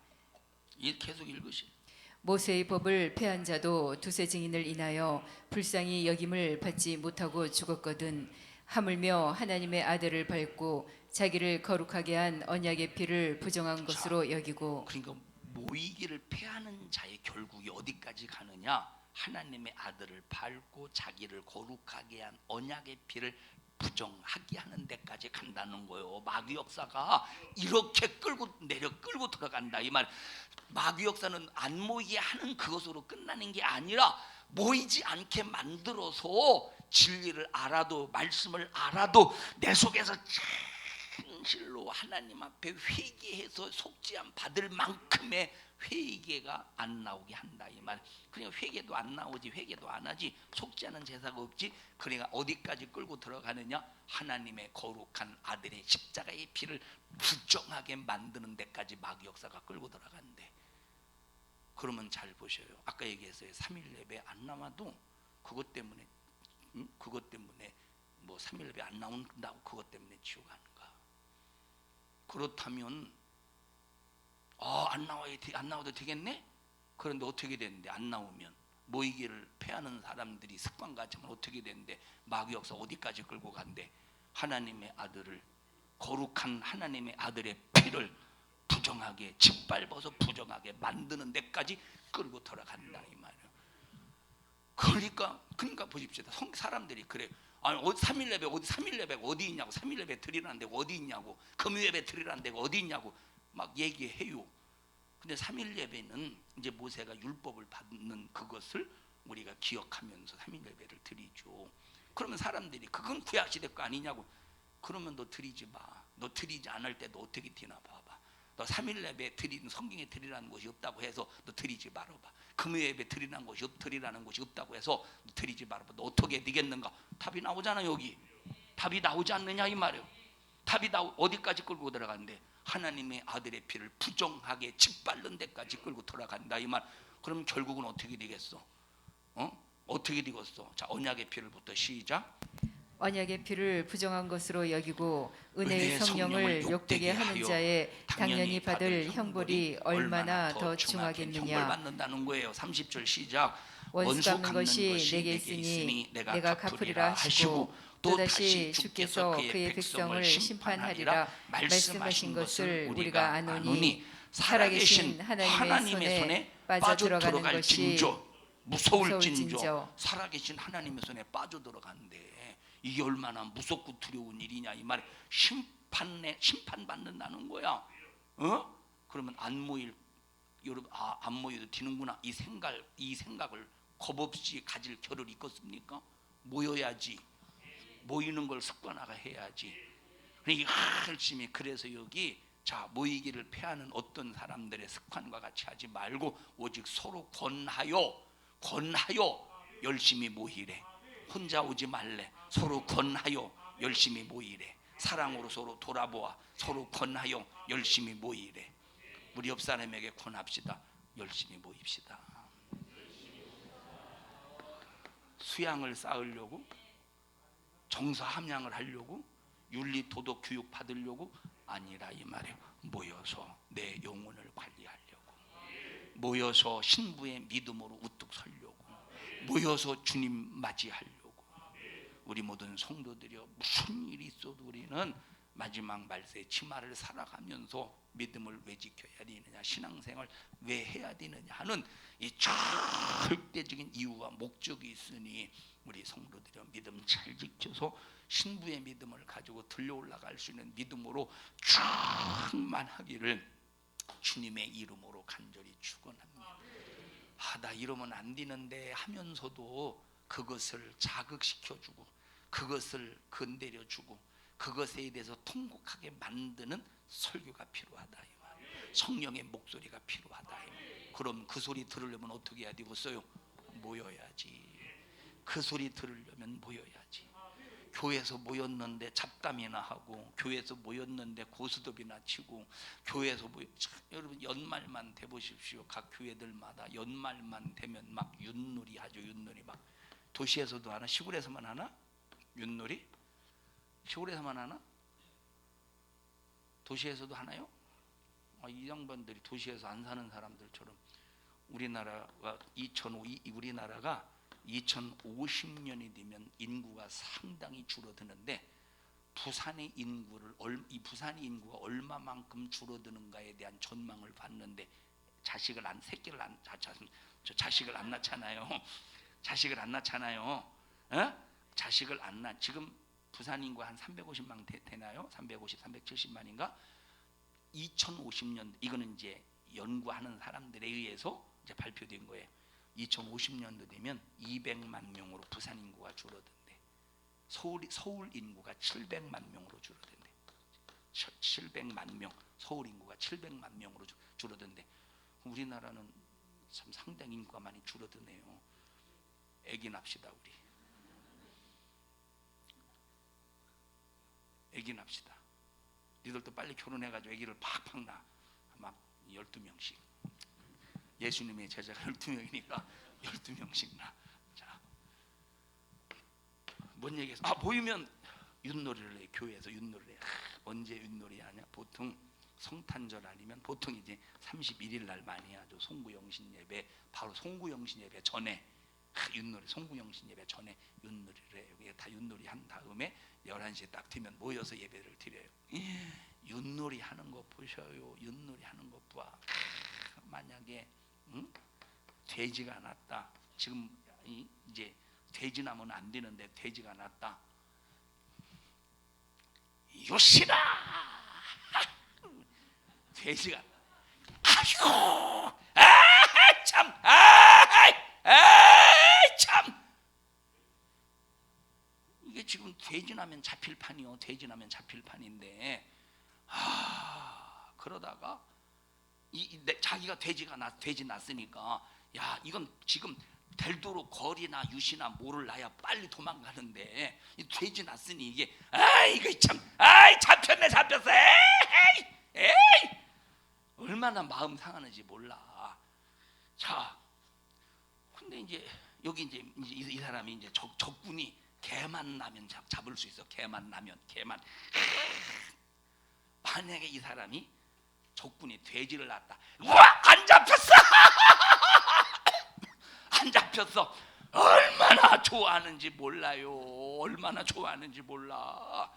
계속 읽으시. 모세의 법을 폐한 자도 두세 증인을 인하여 불쌍히 여김을 받지 못하고 죽었거든. 하물며 하나님의 아들을 밟고 자기를 거룩하게 한 언약의 피를 부정한 것으로 여기고. 그러니까 모이기를 패하는 자의 결국이 어디까지 가느냐? 하나님의 아들을 밟고 자기를 거룩하게 한 언약의 피를 부정하게 하는 데까지 간다는 거예요. 마귀 역사가 이렇게 끌고 들어간다 이 말. 마귀 역사는 안 모이게 하는 그것으로 끝나는 게 아니라 모이지 않게 만들어서 진리를 알아도 말씀을 알아도 내 속에서 진실로 하나님 앞에 회개해서 속죄함 받을 만큼의 회개가 안 나오게 한다 이 말. 그러니까 회개도 안 나오지, 회개도 안 하지, 속죄하는 제사가 없지. 그러니까 어디까지 끌고 들어가느냐? 하나님의 거룩한 아들의 십자가의 피를 부정하게 만드는 데까지 마귀 역사가 끌고 들어간대. 그러면 잘 보셔요. 아까 얘기했어요. 3일 예배 안 나와도 그것 때문에 뭐 3일 예배 안 나온다고 그것 때문에 지옥 가는가? 그렇다면 안 나와도 되겠네? 그런데 어떻게 되는데? 안 나오면 모이기를 패하는 사람들이 습관같지만 어떻게 되는데? 마귀 역사 어디까지 끌고 간대? 하나님의 아들을, 거룩한 하나님의 아들의 피를 부정하게 짓밟아서 부정하게 만드는 데까지 끌고 들어간다 이 말이에요. 그러니까 보십시오. 사람들이 그래. 아니 3일 예배 어디 3일 예배가 어디 있냐고, 3일 예배 드리라는 데가 어디 있냐고, 금요 예배 드리라는 데가 어디 있냐고 막 얘기해요. 근데 3일 예배는 이제 모세가 율법을 받는 그것을 우리가 기억하면서 3일 예배를 드리죠. 그러면 사람들이 그건 구약 시대 거 아니냐고. 그러면 너 드리지 마. 너 드리지 않을 때 너 어떻게 드리나 봐봐. 너 3일 예배 드리는, 성경에 드리라는 것이 없다고 해서 너 드리지 말아봐. 금요 예배 드리라는 것이 없다고 해서 너 드리지 말아봐. 너 어떻게 되겠는가? 답이 나오잖아. 여기 답이 나오지 않느냐 이 말이에요. 답이 어디까지 끌고 들어간대? 하나님의 아들의 피를 부정하게 짓밟는 데까지 끌고 들어간다 이 말. 그럼 결국은 어떻게 되겠어? 어떻게 되겠어? 자, 언약의 피를부터 시작. 언약의 피를 부정한 것으로 여기고 은혜의 성령을 욕되게 하는 자의 당연히 받을 형벌이 얼마나 더 중하겠느냐. 형벌 받는다는 거예요. 30절 시작. 원수 갚는 것이 내게 있으니 내가 갚으리라 하시고 또다시 주께서 그의 백성을 심판하리라 말씀하신 것을 우리가 아노니 살아계신 하나님의 손에 빠져들어가는 것이 무서울진저. 살아계신 하나님의 손에 빠져들어간대. 이게 얼마나 무섭고 두려운 일이냐 이 말에. 심판받는다는 거야. 그러면 안 모여도 되는구나. 이 생각을 겁없이 가질 겨를 있겠습니까? 모여야지. 모이는 걸 습관화가 해야지. 그러니까 열심히. 그래서 여기 자, 모이기를 패하는 어떤 사람들의 습관과 같이 하지 말고 오직 서로 권하여 열심히 모이래. 혼자 오지 말래. 서로 권하여 열심히 모이래. 사랑으로 서로 돌아보아 서로 권하여 열심히 모이래. 우리 옆 사람에게 권합시다. 열심히 모입시다. 수양을 쌓으려고, 정서 함양을 하려고, 윤리 도덕 교육 받으려고 아니라 이 말이에요. 모여서 내 영혼을 관리하려고, 모여서 신부의 믿음으로 우뚝 서려고, 모여서 주님 맞이하려고. 우리 모든 성도들이여, 무슨 일이 있어도 우리는 마지막 말세 치마를 살아가면서 믿음을 왜 지켜야 되느냐, 신앙생활 왜 해야 되느냐 하는 이 절대적인 이유와 목적이 있으니 우리 성도들이 믿음 잘 지켜서 신부의 믿음을 가지고 들려 올라갈 수 있는 믿음으로 충만하기를 주님의 이름으로 간절히 축원합니다. 나 이러면 안 되는데 하면서도 그것을 자극시켜주고 그것을 건드려주고 그것에 대해서 통곡하게 만드는 설교가 필요하다. 성령의 목소리가 필요하다. 그럼 그 소리 들으려면 어떻게 해야 되겠어요? 모여야지. 그 소리 들으려면 모여야지. 교회에서 모였는데 잡담이나 하고, 교회에서 모였는데 고스톱이나 치고, 교회에서 여러분 연말만 돼 보십시오. 각 교회들마다 연말만 되면 막 윷놀이 하죠. 윷놀이 막 도시에서도 하나, 시골에서만 하나? 윷놀이? 시골에서만 하나? 도시에서도 하나요? 이 양반들이 도시에서 안 사는 사람들처럼 우리나라가 2050년이 되면 인구가 상당히 줄어드는데 부산의 인구가 얼마만큼 줄어드는가에 대한 전망을 봤는데 자식을 안 낳잖아요. 자식을 안 낳잖아요. 자식을 안 낳. 지금 부산 인구가 한 350만 되나요? 350, 370만인가? 2050년, 이거는 이제 연구하는 사람들에 의해서 이제 발표된 거예요. 2050년도 되면 200만 명으로 부산 인구가 줄어든대. 서울 인구가 700만 명으로 줄어든대. 700만 명, 서울 인구가 700만 명으로 줄어든대. 우리나라는 참 상당히 인구가 많이 줄어드네요. 애기 납시다 우리. 애기 납시다. 니들도 빨리 결혼해가지고 애기를 팍팍 낳아. 막 12명씩. 예수님의 제자가 12명이니까 12명씩 낳아. 자, 뭔 얘기했어? 모이면 윷놀이를 해. 교회에서 윷놀이를 해. 언제 윷놀이 하냐? 보통 성탄절 아니면 보통 이제 31일 날 많이 하죠. 송구영신 예배, 바로 송구영신 예배 전에 윷놀이, 송구영신 예배 전에 윷놀이를 해요. 여기 다 윷놀이 한 다음에 11시에 딱 되면 모여서 예배를 드려요. 윷놀이 하는 거 보셔요. 윷놀이 하는 것 봐. 만약에 돼지가 났다. 지금 이제 돼지 나면 안 되는데 돼지가 났다. 요시라. 돼지가 아이고, 참, 참. 이게 지금 돼지 나면 잡힐 판이요. 돼지 나면 잡힐 판인데, 그러다가 자기가 돼지 났으니까, 야, 이건 지금 될도록 거리나 유시나 뭐를 놔야 빨리 도망가는데, 이 돼지 났으니 이게, 이거 참, 잡혔어. 에이, 얼마나 마음 상하는지 몰라. 자, 근데 이제 여기 이제 이 사람이 이제 적군이 개만 나면 잡을 수 있어. 개만 나면. 만약에 이 사람이 적군이 돼지를 낳았다. 와, 안 잡혔어. 안 잡혔어. 얼마나 좋아하는지 몰라요. 얼마나 좋아하는지 몰라.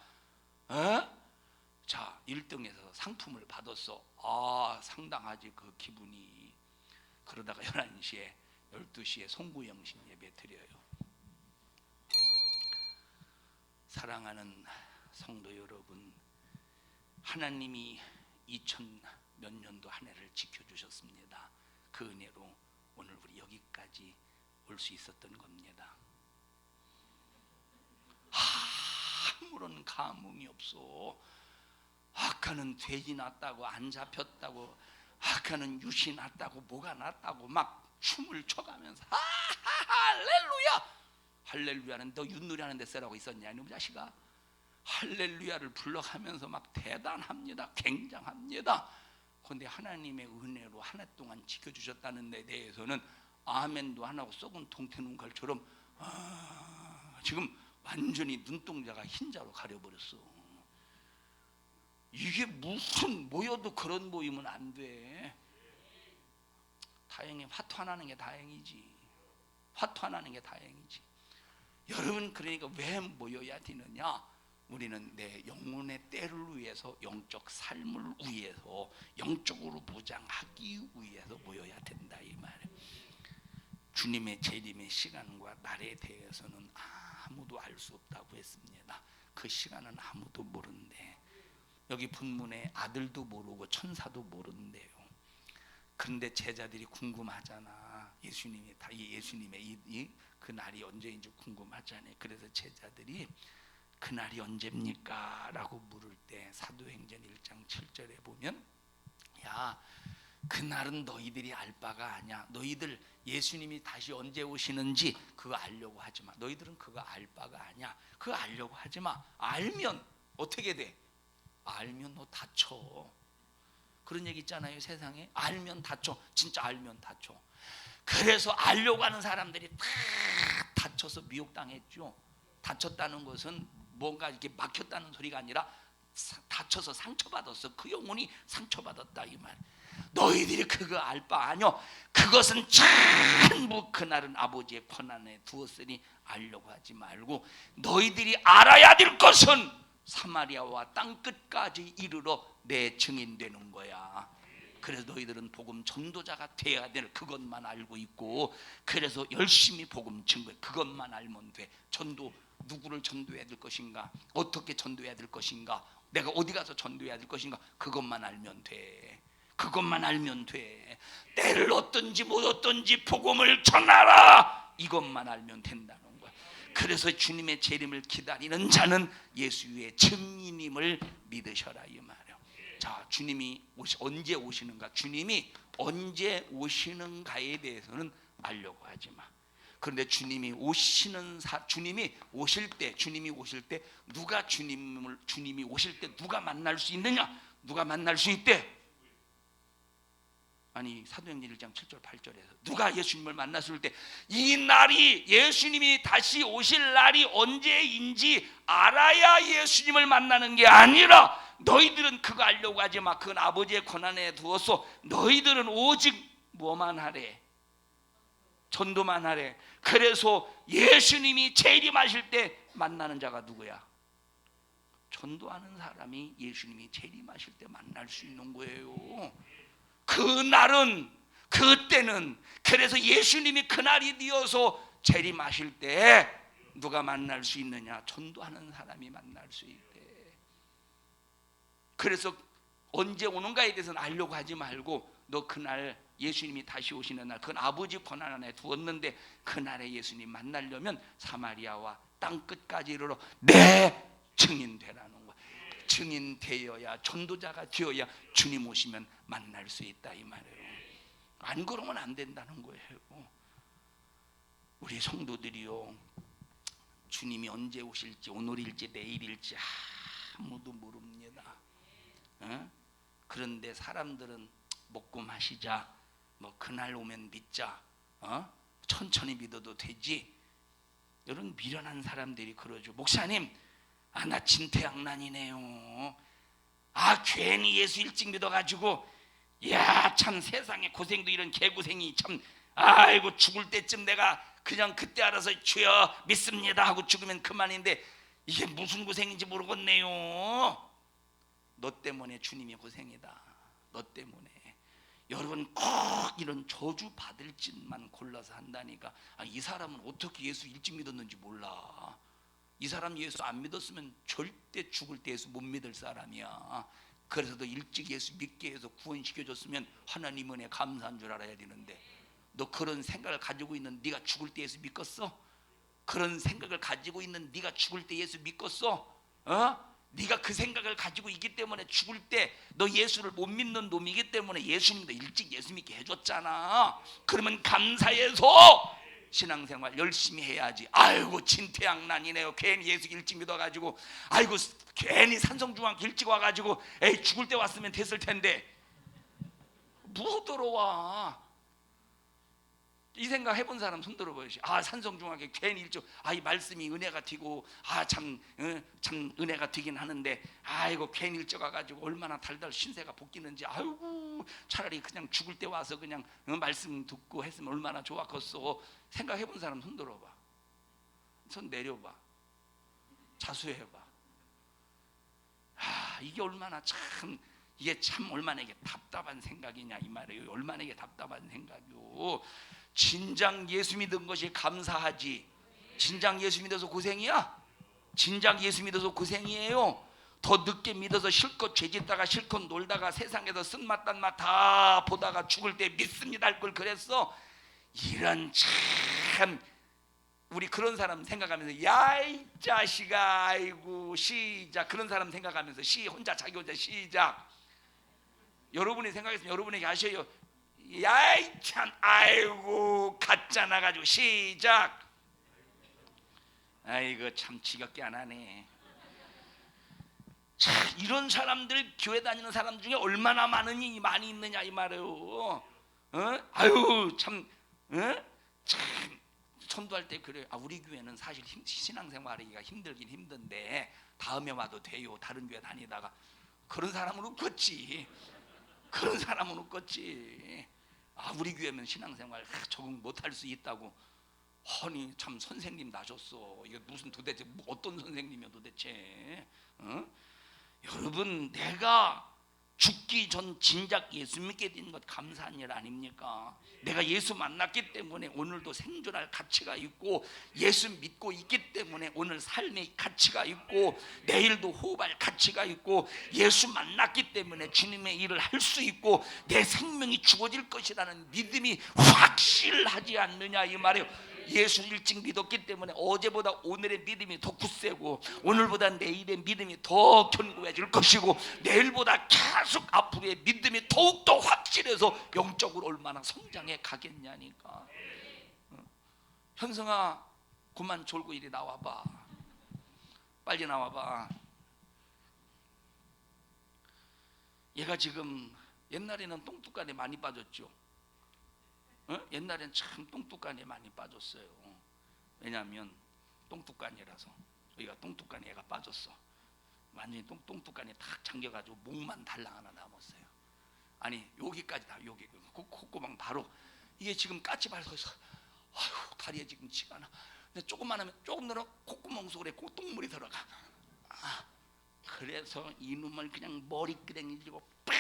자, 1등에서 상품을 받았어. 상당하지 그 기분이. 그러다가 11시에 12시에 송구영신 예배 드려요. 사랑하는 성도 여러분, 하나님이 2000몇 년도 한 해를 지켜주셨습니다. 그 은혜로 오늘 우리 여기까지 올 수 있었던 겁니다. 아무런 감흥이 없어. 아까는 돼지 났다고, 안 잡혔다고, 아까는 유시 났다고, 뭐가 났다고 막 춤을 춰가면서 할렐루야. 할렐루야는 너 윷놀이 하는 데 쓰라고 있었냐 이놈 자식아. 할렐루야를 불러가면서 막 대단합니다. 굉장합니다. 그런데 하나님의 은혜로 한 해 동안 지켜주셨다는 데 대해서는 아멘도 안 하고 썩은 동태 눈깔처럼 지금 완전히 눈동자가 흰자로 가려버렸어. 이게 무슨 모여도 그런 모이면 안 돼. 다행히 화투 안 하는 게 다행이지. 화투 안 하는 게 다행이지. 여러분, 그러니까 왜 모여야 되느냐? 우리는 내 영혼의 때를 위해서, 영적 삶을 위해서, 영적으로 무장하기 위해서 모여야 된다 이 말이에요. 주님의 재림의 시간과 날에 대해서는 아무도 알 수 없다고 했습니다. 그 시간은 아무도 모른대. 여기 본문에 아들도 모르고 천사도 모른대요. 그런데 제자들이 궁금하잖아. 예수님의 그 날이 언제인지 궁금하잖아요. 그래서 제자들이 그 날이 언제입니까? 라고 물을 때 사도행전 1장 7절에 보면, 야, 그 날은 너희들이 알 바가 아니야. 너희들 예수님이 다시 언제 오시는지 그거 알려고 하지 마. 너희들은 그거 알 바가 아니야. 그거 알려고 하지 마. 알면 어떻게 돼? 알면 너 다쳐. 그런 얘기 있잖아요. 세상에 알면 다쳐. 진짜 알면 다쳐. 그래서 알려고 하는 사람들이 다 다쳐서 미혹당했죠. 다쳤다는 것은 뭔가 이렇게 막혔다는 소리가 아니라 다쳐서 상처받았어. 그 영혼이 상처받았다 이 말. 너희들이 그거 알 바 아니요. 그것은 전부 그날은 아버지의 권한에 두었으니 알려고 하지 말고, 너희들이 알아야 될 것은 사마리아와 땅끝까지 이르러 내 증인되는 거야. 그래서 너희들은 복음 전도자가 돼야 될 그것만 알고 있고, 그래서 열심히 복음 증거해. 그것만 알면 돼. 전도, 누구를 전도해야 될 것인가, 어떻게 전도해야 될 것인가, 내가 어디 가서 전도해야 될 것인가, 그것만 알면 돼. 그것만 알면 돼. 때를 얻든지 못 얻든지 복음을 전하라. 이것만 알면 된다는 거야. 그래서 주님의 재림을 기다리는 자는 예수의 증인임을 믿으셔라 이 말이에요. 자, 주님이 언제 오시는가, 주님이 언제 오시는가에 대해서는 알려고 하지 마. 그런데 주님이 오실 때 누가 주님이 오실 때 누가 만날 수 있느냐? 누가 만날 수 있대? 아니, 사도행전 1장 7절 8절에서 누가 예수님을 만났을 때, 이 날이, 예수님이 다시 오실 날이 언제인지 알아야 예수님을 만나는 게 아니라, 너희들은 그거 알려고 하지 마. 그건 아버지의 권한에 두어서 너희들은 오직 뭐만 하래? 전도만 하래. 그래서 예수님이 재림하실 때 만나는 자가 누구야? 전도하는 사람이 예수님이 재림하실 때 만날 수 있는 거예요. 그날은, 그때는, 그래서 예수님이 그날이 되어서 재림하실 때 누가 만날 수 있느냐? 전도하는 사람이 만날 수 있대. 그래서 언제 오는가에 대해서는 알려고 하지 말고, 너 그날 예수님이 다시 오시는 날, 그건 아버지 권한 안에 두었는데, 그날에 예수님 만나려면 사마리아와 땅끝까지 이르러 내 증인 되라는 거야. 증인 되어야, 전도자가 되어야 주님 오시면 만날 수 있다 이 말이에요. 안 그러면 안 된다는 거예요. 우리 성도들이요, 주님이 언제 오실지, 오늘일지 내일일지 아무도 모릅니다. 그런데 사람들은 먹고 마시자, 뭐 그날 오면 믿자, 천천히 믿어도 되지, 이런 미련한 사람들이 그러죠. 목사님, 나 진퇴양난이네요. 괜히 예수 일찍 믿어가지고, 야, 참 세상에 고생도 이런 개고생이 참, 아이고 죽을 때쯤 내가 그냥 그때 알아서 주여 믿습니다 하고 죽으면 그만인데, 이게 무슨 고생인지 모르겠네요. 너 때문에 주님이 고생이다. 너 때문에. 여러분 꼭 이런 저주 받을 짓만 골라서 한다니까. 이 사람은 어떻게 예수 일찍 믿었는지 몰라. 이 사람 예수 안 믿었으면 절대 죽을 때 예수 못 믿을 사람이야. 그래서 너 일찍 예수 믿게 해서 구원시켜줬으면 하나님 은혜 감사한 줄 알아야 되는데, 너 그런 생각을 가지고 있는 네가 죽을 때 예수 믿겠어? 그런 생각을 가지고 있는 네가 죽을 때 예수 믿겠어? 네가 그 생각을 가지고 있기 때문에 죽을 때 너 예수를 못 믿는 놈이기 때문에 예수님도 일찍 예수 믿게 해줬잖아. 그러면 감사해서 신앙생활 열심히 해야지. 아이고 진퇴양난이네요. 괜히 예수 일찍 믿어가지고, 아이고 괜히 산성중앙 일찍 와가지고, 에이 죽을 때 왔으면 됐을 텐데. 뭐 들어와? 이 생각 해본 사람 손 들어보시죠. 산성중앙에 괜히 일찍, 이 말씀이 은혜가 되고, 참 은혜가 되긴 하는데, 아이고 괜히 일찍 와가지고 얼마나 달달 신세가 볶이는지, 아이고 차라리 그냥 죽을 때 와서 그냥 말씀 듣고 했으면 얼마나 좋았겠어. 생각해본 사람 손 들어봐. 손 내려봐. 자수해봐. 이게 얼마나 참 이게 참 얼마나 이게 답답한 생각이냐 이 말이에요. 얼마나 이게 답답한 생각이요. 진작 예수 믿은 것이 감사하지. 진작 예수 믿어서 고생이야? 진작 예수 믿어서 고생이에요. 더 늦게 믿어서 실컷 죄짓다가 실컷 놀다가 세상에서 쓴맛 맛 다 보다가 죽을 때 믿습니다 할 걸 그랬어. 이런 참 우리 그런 사람 생각하면서 야 이 자식아 아이고 시작 그런 사람 생각하면서 혼자 자기 혼자 시작. 여러분이 생각했으면 여러분에게 하셔요. 야 이 참 아이고 가짜 나가지고 시작. 아이고 참 지겹게 안 하네. 자, 이런 사람들 교회 다니는 사람 중에 얼마나 많이 있느냐 이 말이에요. 아유 참, 참 전도할 때 그래. 우리 교회는 사실 신앙생활하기가 힘들긴 힘든데 다음에 와도 돼요. 다른 교회 다니다가 그런 사람은 없겠지. 그런 사람은 없겠지. 우리 교회면 신앙생활 적응 못할 수 있다고. 아니 참 선생님 나셨어. 이게 무슨 도대체 어떤 선생님이야 도대체? 여러분 내가 죽기 전 진작 예수 믿게 된 것 감사한 일 아닙니까? 내가 예수 만났기 때문에 오늘도 생존할 가치가 있고 예수 믿고 있기 때문에 오늘 삶의 가치가 있고 내일도 호흡할 가치가 있고 예수 만났기 때문에 주님의 일을 할 수 있고 내 생명이 주어질 것이라는 믿음이 확실하지 않느냐 이 말이에요. 예수 일찍 믿었기 때문에 어제보다 오늘의 믿음이 더 굳세고 오늘보다 내일의 믿음이 더 견고해질 것이고 내일보다 계속 앞으로의 믿음이 더욱더 확실해서 영적으로 얼마나 성장해 가겠냐니까. 현성아 그만 졸고 이리 나와봐. 빨리 나와봐. 얘가 지금 옛날에는 똥뚜껑에 많이 빠졌죠. 옛날엔 참 똥뚜껑에 많이 빠졌어요. 왜냐하면 똥뚜껑이라서 여기가 똥뚜껑에 얘가 빠졌어. 완전히 똥뚜껑에 탁 잠겨가지고 목만 달랑 하나 남았어요. 아니 여기까지 다 여기 콧구멍 바로 이게 지금 까치발서서 아휴 다리에 지금 치가 나. 근데 조금만 하면 조금 늘어 콧구멍 속에 똥물이 들어가. 그래서 이놈을 그냥 머리끄댕이 쥐고 빡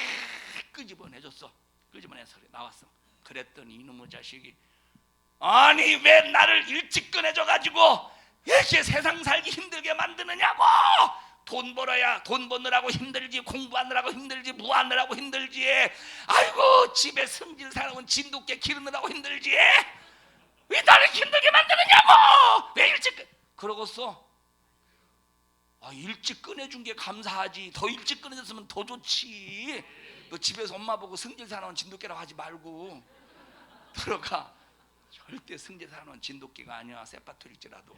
끄집어내줬어. 끄집어내서 나왔어. 그랬더니 이놈의 자식이 아니 왜 나를 일찍 꺼내줘가지고 이렇게 세상 살기 힘들게 만드느냐고. 돈 벌어야 돈 버느라고 힘들지 공부하느라고 힘들지 무하느라고 힘들지 아이고 집에 성질 사람은 진돗개 기르느라고 힘들지 왜 나를 힘들게 만드느냐고. 왜 일찍 그러고서 일찍 꺼내준 게 감사하지 더 일찍 꺼내줬으면 더 좋지. 너 집에서 엄마 보고 성질 사나운 진돗개라고 하지 말고 들어가. 절대 성질 사나운 진돗개가 아니야. 쇠빠토일지라도.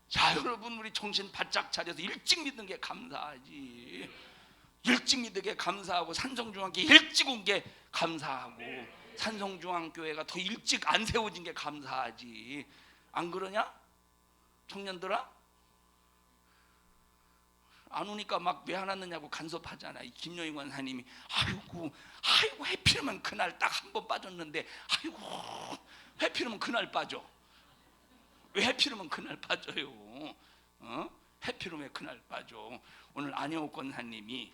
자 여러분 우리 정신 바짝 차려서 일찍 믿는 게 감사하지. 일찍 믿는 게 감사하고 산성중앙교회 일찍 온 게 감사하고 산성중앙교회가 더 일찍 안 세워진 게 감사하지. 안 그러냐? 청년들아? 안 오니까 막 왜 안 왔느냐고 간섭하잖아. 김영희 권사님이 아이고 해피르면 그날 딱 한 번 빠졌는데 아이고 해피르면 그날 빠져. 왜 해피르면 그날 빠져요? 해피르면 그날 빠져. 오늘 안영옥 권사님이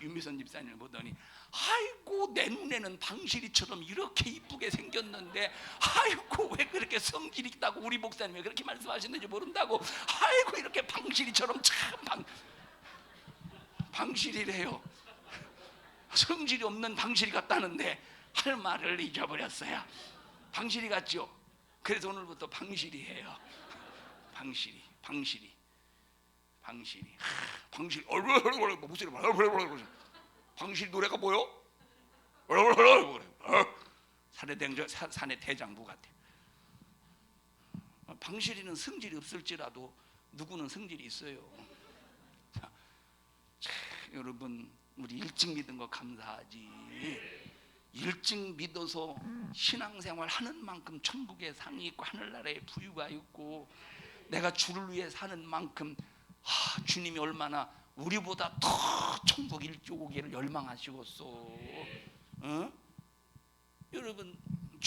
유미선 집사님을 보더니 아이고 내 눈에는 방실이처럼 이렇게 이쁘게 생겼는데 아이고 왜 그렇게 성질이 있다고 우리 목사님이 그렇게 말씀하셨는지 모른다고 아이고 이렇게 방실이처럼 참 방실이래요. 성질이 없는 방실이 같다는데 할 말을 잊어버렸어요. 방실이 같죠? 그래서 오늘부터 방실이에요. 방실이 목소리 방실 노래가 뭐요? 산의 대장부 같아. 방실이는 성질이 없을지라도 누구는 성질이 있어요. 자, 여러분 우리 일찍 믿은 거 감사하지. 일찍 믿어서 신앙생활 하는 만큼 천국의 상이 있고 하늘나라의 부유가 있고 내가 주를 위해 사는 만큼 주님이 얼마나 우리보다 더 천국 일찍 오기를 열망하시겠어. 여러분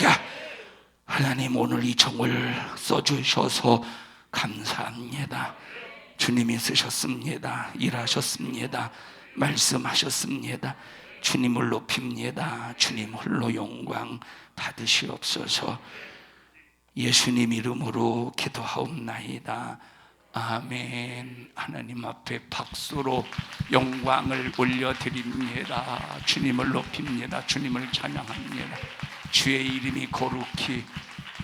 할렐루야. 하나님 오늘 이 종을 써주셔서 감사합니다. 주님이 쓰셨습니다. 일하셨습니다. 말씀하셨습니다. 주님을 높입니다. 주님 홀로 영광 받으시옵소서. 예수님 이름으로 기도하옵나이다. 아멘. 하나님 앞에 박수로 영광을 올려드립니다. 주님을 높입니다. 주님을 찬양합니다. 주의 이름이 거룩히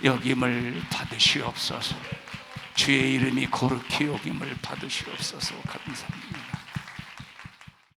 여김을 받으시옵소서. 주의 이름이 거룩히 여김을 받으시옵소서. 감사합니다.